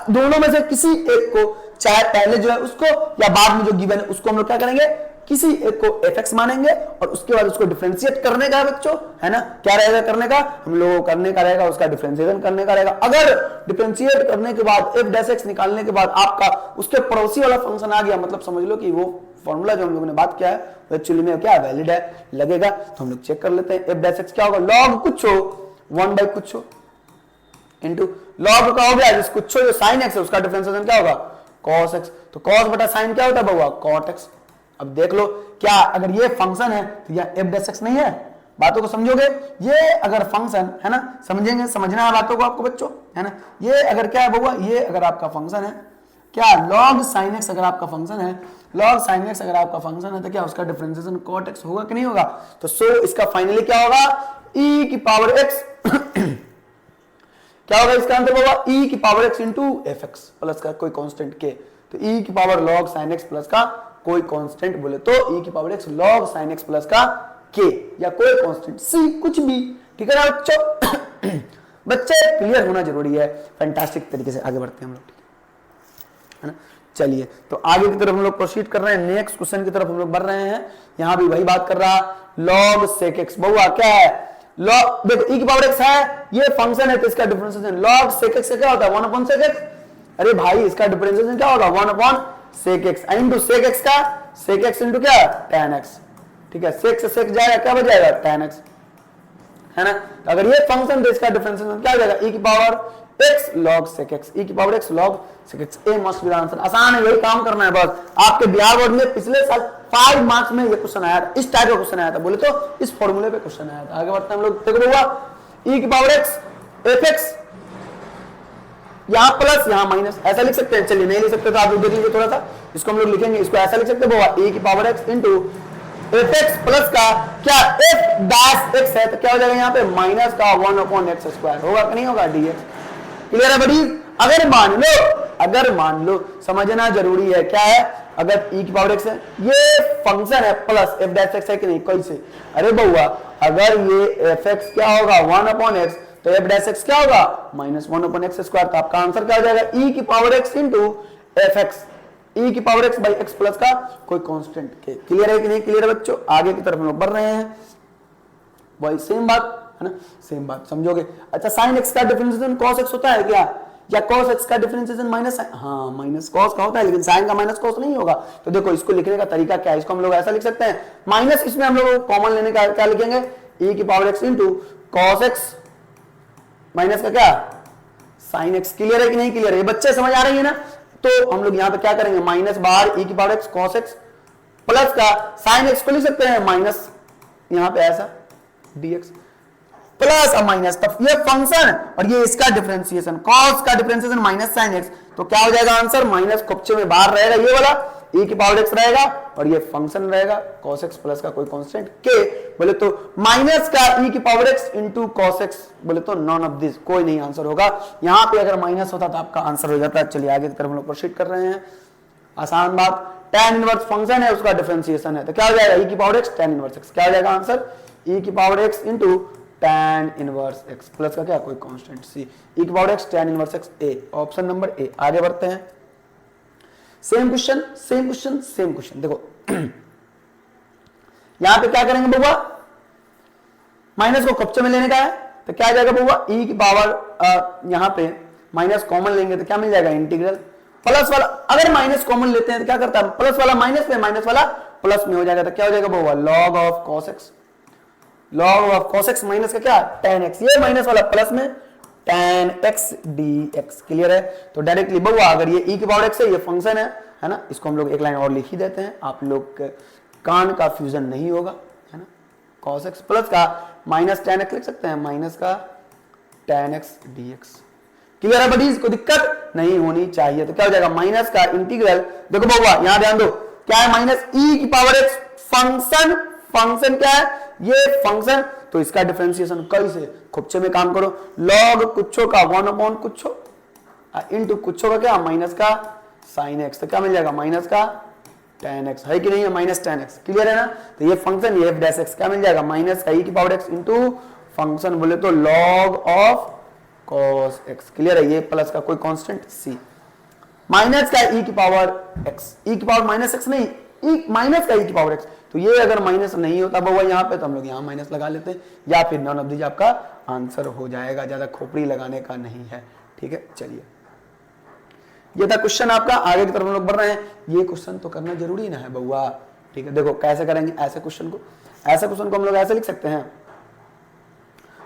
दोनों में से किसी एक को, चाहे पहले जो है उसको या बाद में जो गिवन है उसको हम लोग क्या करेंगे, किसी एक को एफ एक्स मानेंगे और उसके बाद उसको डिफरेंशिएट करने का है बच्चों, है ना। क्या रहेगा करने का, हम लोगों को करने का रहेगा, उसका डिफरेंशिएशन करने का रहेगा। अगर डिफरेंशिएट करने के बाद एफ डैश एक्स निकालने के बाद आपका उसके पड़ोसी वाला फंक्शन आ गया, मतलब समझ लो कि वो फॉर्मूला जो हम लोगों ने बात किया है वो एक्चुअली में क्या वैलिड है, लगेगा। तो हम लोग चेक कर लेते हैं, एफ डैश एक्स क्या होगा, लॉग कुछ हो 1 बाई कुछ हो इंटू लॉग का हो गया जिस कुछ हो जो साइन एक्स है उसका डिफरेंशिएशन क्या होगा, कॉस एक्स। तो कॉस बटा साइन क्या होता है बउआ, कॉट एक्स। अब देख लो, क्या अगर ये फंक्शन है तो यह एफ डैश एक्स नहीं है, बातों को समझोगे, ये अगर फंक्शन है ना, समझेंगे, समझना है बातों को आपको बच्चों, है ना। ये अगर क्या है बउआ, ये अगर आपका फंक्शन है क्या, लॉग साइन एक्स अगर आपका फंक्शन है, लॉग साइन एक्स अगर आपका फंक्शन है तो क्या उसका डिफरेंशिएशन कॉट एक्स होगा कि नहीं होगा। तो सो इसका फाइनली क्या होगा, e की पावर x क्या होगा इसका आंसर होगा, e की power x into f x plus का कोई कांस्टेंट k। तो e की power log sin x plus का कोई कांस्टेंट बोले तो e की power x log sin x plus का k या कोई कांस्टेंट c, कुछ भी, ठीक है ना बच्चों। बच्चे क्लियर होना जरूरी है। फैंटास्टिक तरीके से आगे बढ़ते हैं हम लोग, है ना। चलिए तो आगे की तरफ हम लोग प्रोसीड कर रहे हैं, नेक्स्ट क्वेश्चन की तरफ हम लोग बढ़ रहे हैं। यहां भी वही बात कर रहा, log sec x बहुआ क्या है, log देखो e की पावर x है, ये फंक्शन है तो इसका डिफरेंशिएशन log sec x से क्या होता है 1 अपॉन sec x। अरे भाई इसका डिफरेंशिएशन क्या होगा 1 upon sec x into sec x का sec x इनटू क्या tan x, ठीक है, sec से sec जाएगा क्या बच जाएगा tan x, है ना। तो अगर ये फंक्शन तो इसका डिफरेंशिएशन क्या हो जाएगा e की power x log sec x, e की power x log sec x। A must be the answer, आसान है, यही काम करना है बस। आपके बिहार बोर्ड में पिछले साल 5 मार्क्स में ये क्वेश्चन आया था, इस टाइप का क्वेश्चन आया था, बोले तो इस फॉर्मूले पे क्वेश्चन आया था। आगे बढ़ते हैं हम लोग, देखो होगा e की पावर x f x, यहां प्लस यहां माइनस, ऐसा लिख सकते हैं। चलिए नहीं लिख सकते तो आप लोग देख लीजिए थोड़ा सा, इसको हम लोग लिखेंगे, इसको ऐसा लिख सकते हैं e की power x into f x plus का क्या एफ डैश एक्स है तो क्या हो जाएगा यहाँ पे माइनस का 1 अपॉन एक्स स्क्वायर, होगा कि नहीं होगा dx। क्लियर है बड़ी। अगर मान लो समझना जरूरी है, क्या है, अगर e की पावर एक्स है, ये फंक्शन है प्लस एफ डैश एक्स है कि नहीं, कैसे, अरे बउआ अगर ये एफ एक्स क्या होगा 1 अपॉन एक्स तो एफ डैश एक्स क्या होगा माइनस 1 अपॉन एक्स स्क्वायर। तो आपका आंसर क्या हो जाएगा e की power x into f x, e की power x by x plus का कोई कांस्टेंट k। क्लियर है कि नहीं क्लियर है बच्चों। आगे की तरफ हम लोग बढ़ रहे हैं, वही सेम बात है ना, सेम बात समझोगे। अच्छा साइन x का डिफरेंशिएशन cos x होता है क्या, या cos x का डिफरेंशिएशन माइनस साइन, हाँ माइनस कॉस का होता है लेकिन साइन का माइनस कॉस नहीं होगा। तो देखो इसको लिखने का तरीका क्या है, इसको हम लोग ऐसा लिख सकते हैं, माइनस इसमें हम लोग कॉमन लेने का क्या लिखेंगे, e की power x into cos x minus का क्या साइन एक्स। क्लियर है कि नहीं क्लियर है, ये बच्चे समझ आ रही है ना। तो हम लोग यहाँ पे क्या करेंगे, माइनस बाहर e की power x cos x plus का साइन एक्स को लिख सकते हैं माइनस यहाँ पे ऐसा dx प्लस और माइनस, तब ये फंक्शन और ये इसका डिफरेंशिएशन, cos का डिफरेंशिएशन माइनस साइन एक्स, तो क्या हो जाएगा आंसर, माइनस खुपचे में बाहर रहेगा ये वाला e की पावर x रहेगा और ये फंक्शन रहेगा cos x प्लस का कोई कांस्टेंट k, बोले तो माइनस का e की power x into cos x, बोले तो नॉन ऑफ दिस, कोई नहीं आंसर होगा। यहाँ पे अगर माइनस होता तो आपका आंसर हो जाता है। चलिए आगे की तरफ हम लोग प्रोसीड कर रहे हैं, आसान बात, tan इनवर्स फंक्शन है उसका डिफरेंशिएशन है, तो क्या हो जाएगा e की power x tan inverse x, क्या हो जाएगा आंसर e की power x into tan inverse x plus का क्या कोई कांस्टेंट c, e की power x tan inverse x a, option number A. आगे बढ़ते हैं, same question same question same question, देखो यहां पे क्या करेंगे बउआ, माइनस को कब्जे में लेने का है, तो क्या आ जाएगा बउआ e की पावर यहां पे माइनस कॉमन लेंगे तो क्या मिल जाएगा इंटीग्रल, प्लस वाला अगर माइनस कॉमन लेते हैं तो क्या करता है, प्लस वाला माइनस में माइनस वाला प्लस में हो जाएगा, तो क्या हो जाएगा बउआ log of cos x, log of cos x minus का क्या tan x, ये माइनस वाला प्लस में tan x dx। क्लियर है, तो डायरेक्टली बउआ अगर ये e की पावर x है, ये फंक्शन है ना, इसको हम लोग एक लाइन और लिख ही देते हैं, आप लोग कान का फ्यूजन नहीं होगा, है ना, cos x प्लस का माइनस tan x लिख सकते हैं, माइनस का tan x dx। क्लियर है बडीज, को दिक्कत नहीं होनी चाहिए। तो क्या हो जाएगा माइनस का इंटीग्रल, देखो बउआ यहां ध्यान दो, क्या है माइनस e की पावर x फंक्शन, फंक्शन क्या है ये फंक्शन, तो इसका डिफरेंशिएशन कैसे, खुपचे में काम करो, log कुछो का 1 अपॉन कुछो इंटू कुछो का क्या माइनस का sin x, तो क्या मिल जाएगा माइनस का tan x, है कि नहीं है माइनस tan x। क्लियर है ना, तो ये फंक्शन ये f डैश x क्या मिल जाएगा माइनस का e की पावर x इंटू फंक्शन बोले तो log of cos x। Clear है, ये प्लस का कोई कांस्टेंट c, माइनस का e की पावर x, e की पावर माइनस x नहीं, e माइनस का e की पावर x, तो ये अगर माइनस नहीं होता बउआ यहाँ पे तो हम लोग यहाँ माइनस लगा लेते हैं, या फिर नॉन ऑफ दिस आपका आंसर हो जाएगा, ज्यादा खोपड़ी लगाने का नहीं है। ठीक है, चलिए ये था क्वेश्चन आपका, आगे की तरफ हम लोग बढ़ रहे हैं। ये क्वेश्चन तो करना जरूरी ना है बउआ, ठीक है, देखो कैसे करेंगे, ऐसे क्वेश्चन को हम लोग ऐसे लिख सकते हैं,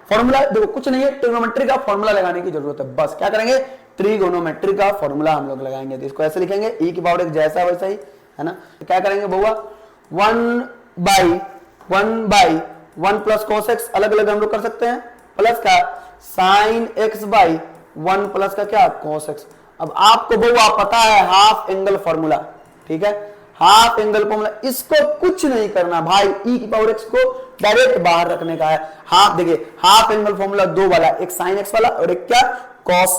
फॉर्मूला देखो कुछ नहीं है, ट्रिग्नोमेट्री का फॉर्मूला लगाने की जरूरत है, बस क्या करेंगे ट्रिगोनोमेट्री का फॉर्मूला हम लोग लगाएंगे, तो इसको ऐसे लिखेंगे e की पावर x जैसा वैसा ही, है ना, तो क्या करेंगे बउआ 1/1 प्लस cos x अलग अलग हम लोग कर सकते हैं, प्लस का sin x बाई 1 प्लस का क्या cos x। अब आपको बउआ पता है हाफ एंगल फॉर्मूला, ठीक है, हाफ एंगल फॉर्मूला, इसको कुछ नहीं करना भाई, e की पावर x को डायरेक्ट बाहर रखने का है। हाफ देखिए हाफ एंगल फॉर्मूला दो वाला, एक sin x वाला और एक क्या cos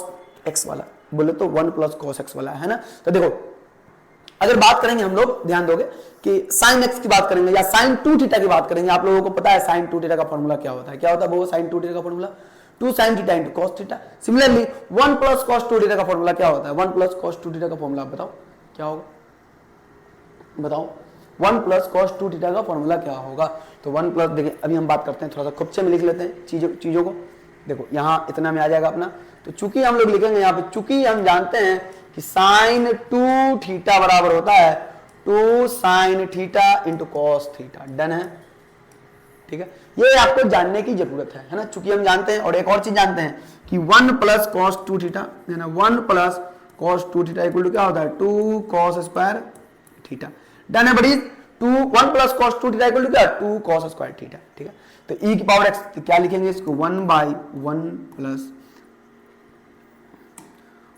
x वाला, बोले तो 1 प्लस cos x वाला, है ना। तो देखो अगर बात करेंगे हम लोग, ध्यान दोगे कि sin x की बात करेंगे या sin 2 थीटा की बात करेंगे, आप लोगों को पता है sin 2 थीटा का फॉर्मूला क्या होता है, क्या होता है वो sin 2 थीटा का formula 2 sin theta into cos theta. Similarly 1 plus cos 2 theta का फॉर्मूला क्या होता है, 1 प्लस cos 2 थीटा का फॉर्मूला बताओ क्या होगा, बताओ 1 प्लस cos 2 थीटा का फॉर्मूला क्या होगा। तो 1 प्लस, देखिए अभी हम बात करते हैं, थोड़ा सा खुपचे में लिख लेते हैं चीजों को, देखो यहाँ इतना में आ जाएगा अपना, तो चूंकि हम लोग लिखेंगे यहाँ पे, चूंकि हम जानते हैं कि sin 2 थीटा बराबर होता है 2 sin theta into cos theta, done है, ठीक है, ये आपको जानने की जरूरत है ना, चूंकि हम जानते हैं। और एक और चीज जानते हैं कि 1 plus cos 2 theta, 1 plus cos 2 theta equal to क्या होता है 2 cos स्क्वायर थीटा, डन है buddy, 1 plus cos 2 theta equal to क्या 2 cos स्क्वायर थीटा, ठीक है। तो e की पावर x तो क्या लिखेंगे इसको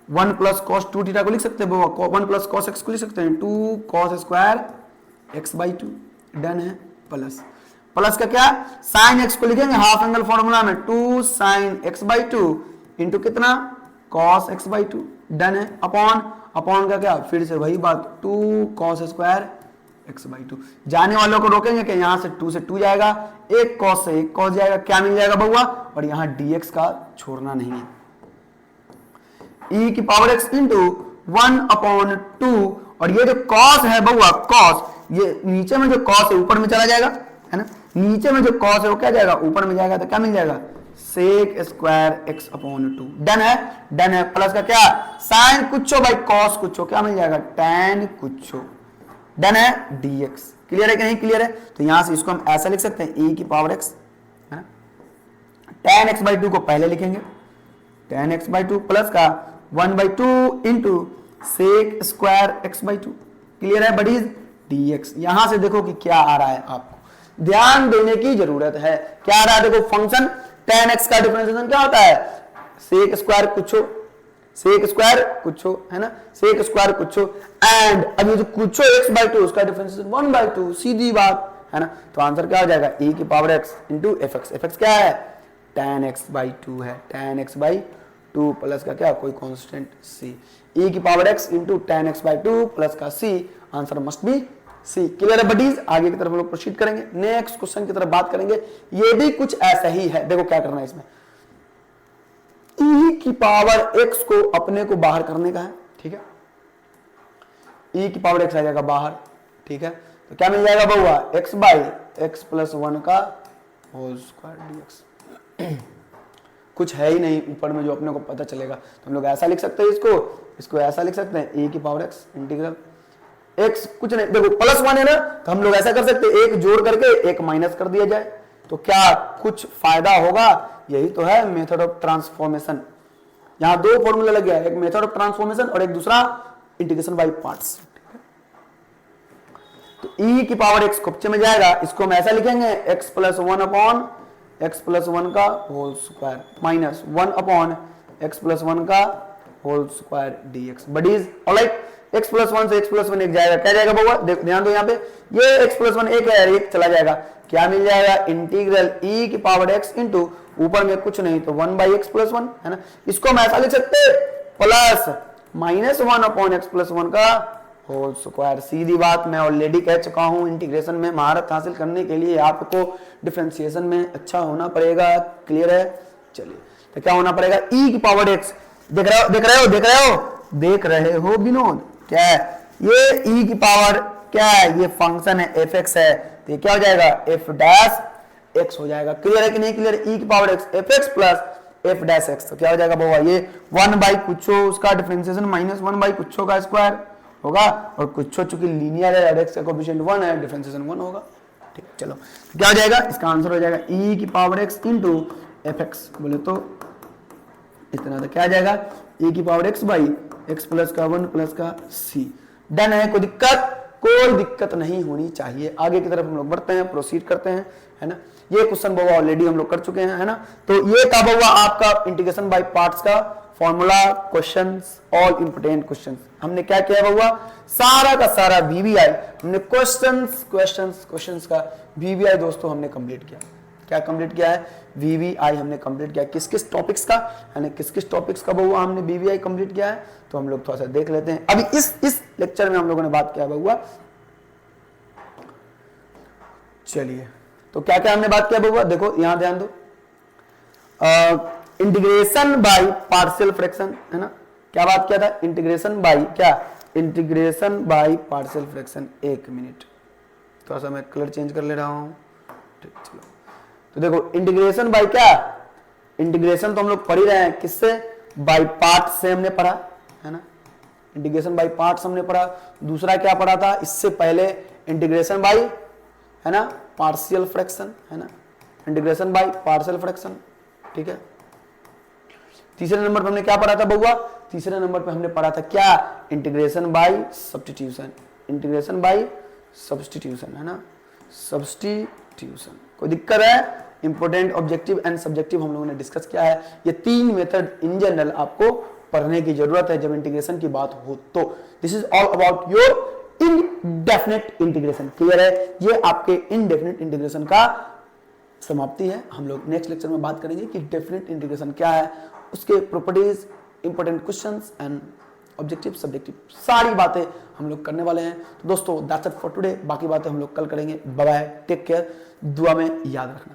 1 प्लस cos 2 थीटा को लिख सकते हैं, 1 प्लस cos x को लिख सकते हैं 2 cos square x by 2, done है, प्लस का क्या sin x को लिखेंगे हाफ एंगल फॉर्मूला में 2 sin x बाई 2 इंटू कितना cos x बाई 2, डन है, अपॉन का क्या फिर से वही बात 2 cos स्क्वायर x बाई 2। जाने वालों को रोकेंगे कि यहाँ से 2 से 2 जाएगा, एक cos से एक cos जाएगा, क्या मिल जाएगा बउआ, और यहाँ dx का छोड़ना नहीं है, e की पावर x इंटू 1/2, और ये जो cos है बउआ cos, ये नीचे में जो cos है ऊपर में चला जाएगा, है ना, नीचे में जो cos है वो क्या जाएगा ऊपर में जाएगा, तो क्या मिल जाएगा sec square x upon 2। Done है, डन है। प्लस का क्या, साइन कुछो बाई कॉस कुछो, क्या मिल जाएगा, टैन कुछो। डन है, dx। क्लियर है कि नहीं क्लियर है? तो यहां से इसको हम ऐसा लिख सकते हैं e की पावर x है ना, tan x बाई 2 को पहले लिखेंगे, tan x बाई 2 प्लस का 1 by 2 into sec square x by 2। Clear है बडीज, dx। यहां से देखो कि क्या आ रहा है, आपको ध्यान देने की जरूरत है। क्या आ रहा है, देखो फंक्शन tan x का डिफरेंशिएशन क्या होता है, सेक स्क्वायर कुछो, सेक स्क्वायर कुछो है ना, सेक स्क्वायर कुछो, एंड अब ये जो कुछो x बाई 2 उसका डिफरेंशिएशन 1 बाई 2, सीधी बात है ना। तो आंसर क्या हो जाएगा, e की power x into f x. F x क्या है, tan x बाई 2 है, tan x बाई 2 प्लस का क्या, कोई कांस्टेंट c, e की power x into tan x by 2 plus का c, answer must be c. Clear है बडीज? आगे की तरफ हम लोग प्रोसीड करेंगे, नेक्स्ट क्वेश्चन की तरफ बात करेंगे। ये भी कुछ ऐसा ही है, देखो क्या करना है इसमें, e की पावर x को अपने को बाहर करने का है, ठीक है, e की पावर x आ जाएगा बाहर, ठीक है। तो क्या मिल जाएगा बउआ, x बाई एक्स प्लस 1 का होल स्क्वायर dx। कुछ है ही नहीं ऊपर में जो अपने को पता चलेगा, तो हम लोग ऐसा लिख सकते हैं इसको ऐसा लिख सकते हैं, e की पावर x इंटीग्रल x, कुछ नहीं, देखो प्लस 1 है ना, तो हम लोग ऐसा कर सकते हैं, एक जोड़ करके एक माइनस कर दिया जाए, तो क्या कुछ फायदा होगा। यही तो है मेथड ऑफ ट्रांसफॉर्मेशन। यहां दो फॉर्मूला लग गया, एक मेथड ऑफ ट्रांसफॉर्मेशन और एक दूसरा इंटीग्रेशन बाय पार्ट्स। तो e की पावर x कुछ में जाएगा, इसको हम ऐसा लिखेंगे, x plus 1 upon x plus 1 का whole square minus 1 upon x plus 1 का whole square dx। Buddies alright, x plus 1 से x प्लस 1 एक जाएगा, क्या जाएगा बउआ, ध्यान दो यहाँ पे, ये x प्लस 1 एक है, एक चला जाएगा, क्या मिल जाएगा, इंटीग्रल e की पावर x इंटू ऊपर में कुछ नहीं तो 1 बाई एक्स प्लस 1 है ना। इसको हम ऐसा लिख सकते plus minus 1 upon x plus 1 का होल स्क्वायर। सीधी बात, मैं ऑलरेडी कह चुका हूं, इंटीग्रेशन में महारत हासिल करने के लिए आपको डिफरेंशिएशन में अच्छा होना पड़ेगा। क्लियर है? चलिए, तो क्या होना पड़ेगा, e की पावर x, देख रहे हो विनोद, क्या है ये e की पावर, क्या है ये फंक्शन है एफ एक्स है, तो ये क्या हो जाएगा, एफ डैश एक्स हो जाएगा। क्लियर है कि नहीं क्लियर? e की power x F x plus f dash x, तो क्या हो जाएगा बाबा, ये 1 बाई कुछो उसका डिफरेंशिएशन माइनस 1 बाई कुछो का स्क्वायर होगा, और कुछो चूंकि लीनियर है, x का कोएफिशिएंट 1 है, डिफरेंशिएशन 1 होगा। ठीक, चलो तो क्या हो जाएगा, इसका आंसर हो जाएगा e की power x into f x, बोले तो इस तरह से क्या आ जाएगा, e की power x by x plus का 1 प्लस का c। डन है, कोई दिक्कत नहीं होनी चाहिए। आगे की तरफ हम लोग बढ़ते हैं, प्रोसीड करते हैं, है ना। ये क्वेश्चन बउआ ऑलरेडी हम लोग कर चुके हैं, है ना। तो ये था बउआ आपका इंटीग्रेशन बाय पार्ट्स का formula questions, all important questions. हमने क्या किया बउआ, सारा का सारा वीवीआई हमने क्वेश्चंस का वीवीआई दोस्तों हमने कंप्लीट किया। क्या कंप्लीट किया है, वीवीआई हमने कंप्लीट किया। किस किस टॉपिक्स का, यानी किस किस टॉपिक्स का बउआ हमने वीवीआई कंप्लीट किया है, तो हम लोग थोड़ा सा देख लेते हैं। अभी इस लेक्चर में हम लोगों ने बात किया बउआ, चलिए तो क्या क्या हमने बात किया बउआ, देखो यहां ध्यान दो, इंटीग्रेशन बाय पार्शियल फ्रैक्शन, है ना। क्या बात किया था, इंटीग्रेशन बाय क्या, इंटीग्रेशन बाय पार्शियल फ्रैक्शन। एक मिनट, थोड़ा सा मैं कलर चेंज कर ले रहा हूं, ठीक, चलो। तो देखो इंटीग्रेशन बाय क्या, इंटीग्रेशन तो हम लोग पढ़ ही रहे हैं, किससे, बाय पार्ट से हमने पढ़ा, है ना। इंटीग्रेशन बाय पार्ट्स हमने पढ़ा। दूसरा क्या पढ़ा था इससे पहले, इंटीग्रेशन बाय, है ना, पार्शियल फ्रैक्शन, है ना, इंटीग्रेशन बाय पार्शियल फ्रैक्शन, ठीक है। तीसरे नंबर पे हमने क्या पढ़ा था बउआ, तीसरे नंबर पे हमने पढ़ा था क्या, integration by substitution, integration by substitution, है ना, सब्स्टिट्यूशन। कोई दिक्कत है, इंपोर्टेंट ऑब्जेक्टिव एंड सब्जेक्टिव हम लोगों ने डिस्कस किया है। ये तीन मेथड इन जनरल आपको पढ़ने की जरूरत है जब इंटीग्रेशन की बात हो तो। This is all about your indefinite integration. Clear है, ये आपके इनडेफिनेट इंटीग्रेशन का समाप्ति है। हम लोग नेक्स्ट लेक्चर में बात करेंगे कि डेफिनेट इंटीग्रेशन क्या है, उसके properties, important questions and objective subjective, सारी बातें हम लोग करने वाले हैं। तो दोस्तों दैट्स इट फॉर टुडे, बाकी बातें हम लोग कल करेंगे। बाय बाय, टेक केयर, दुआ में याद रखना।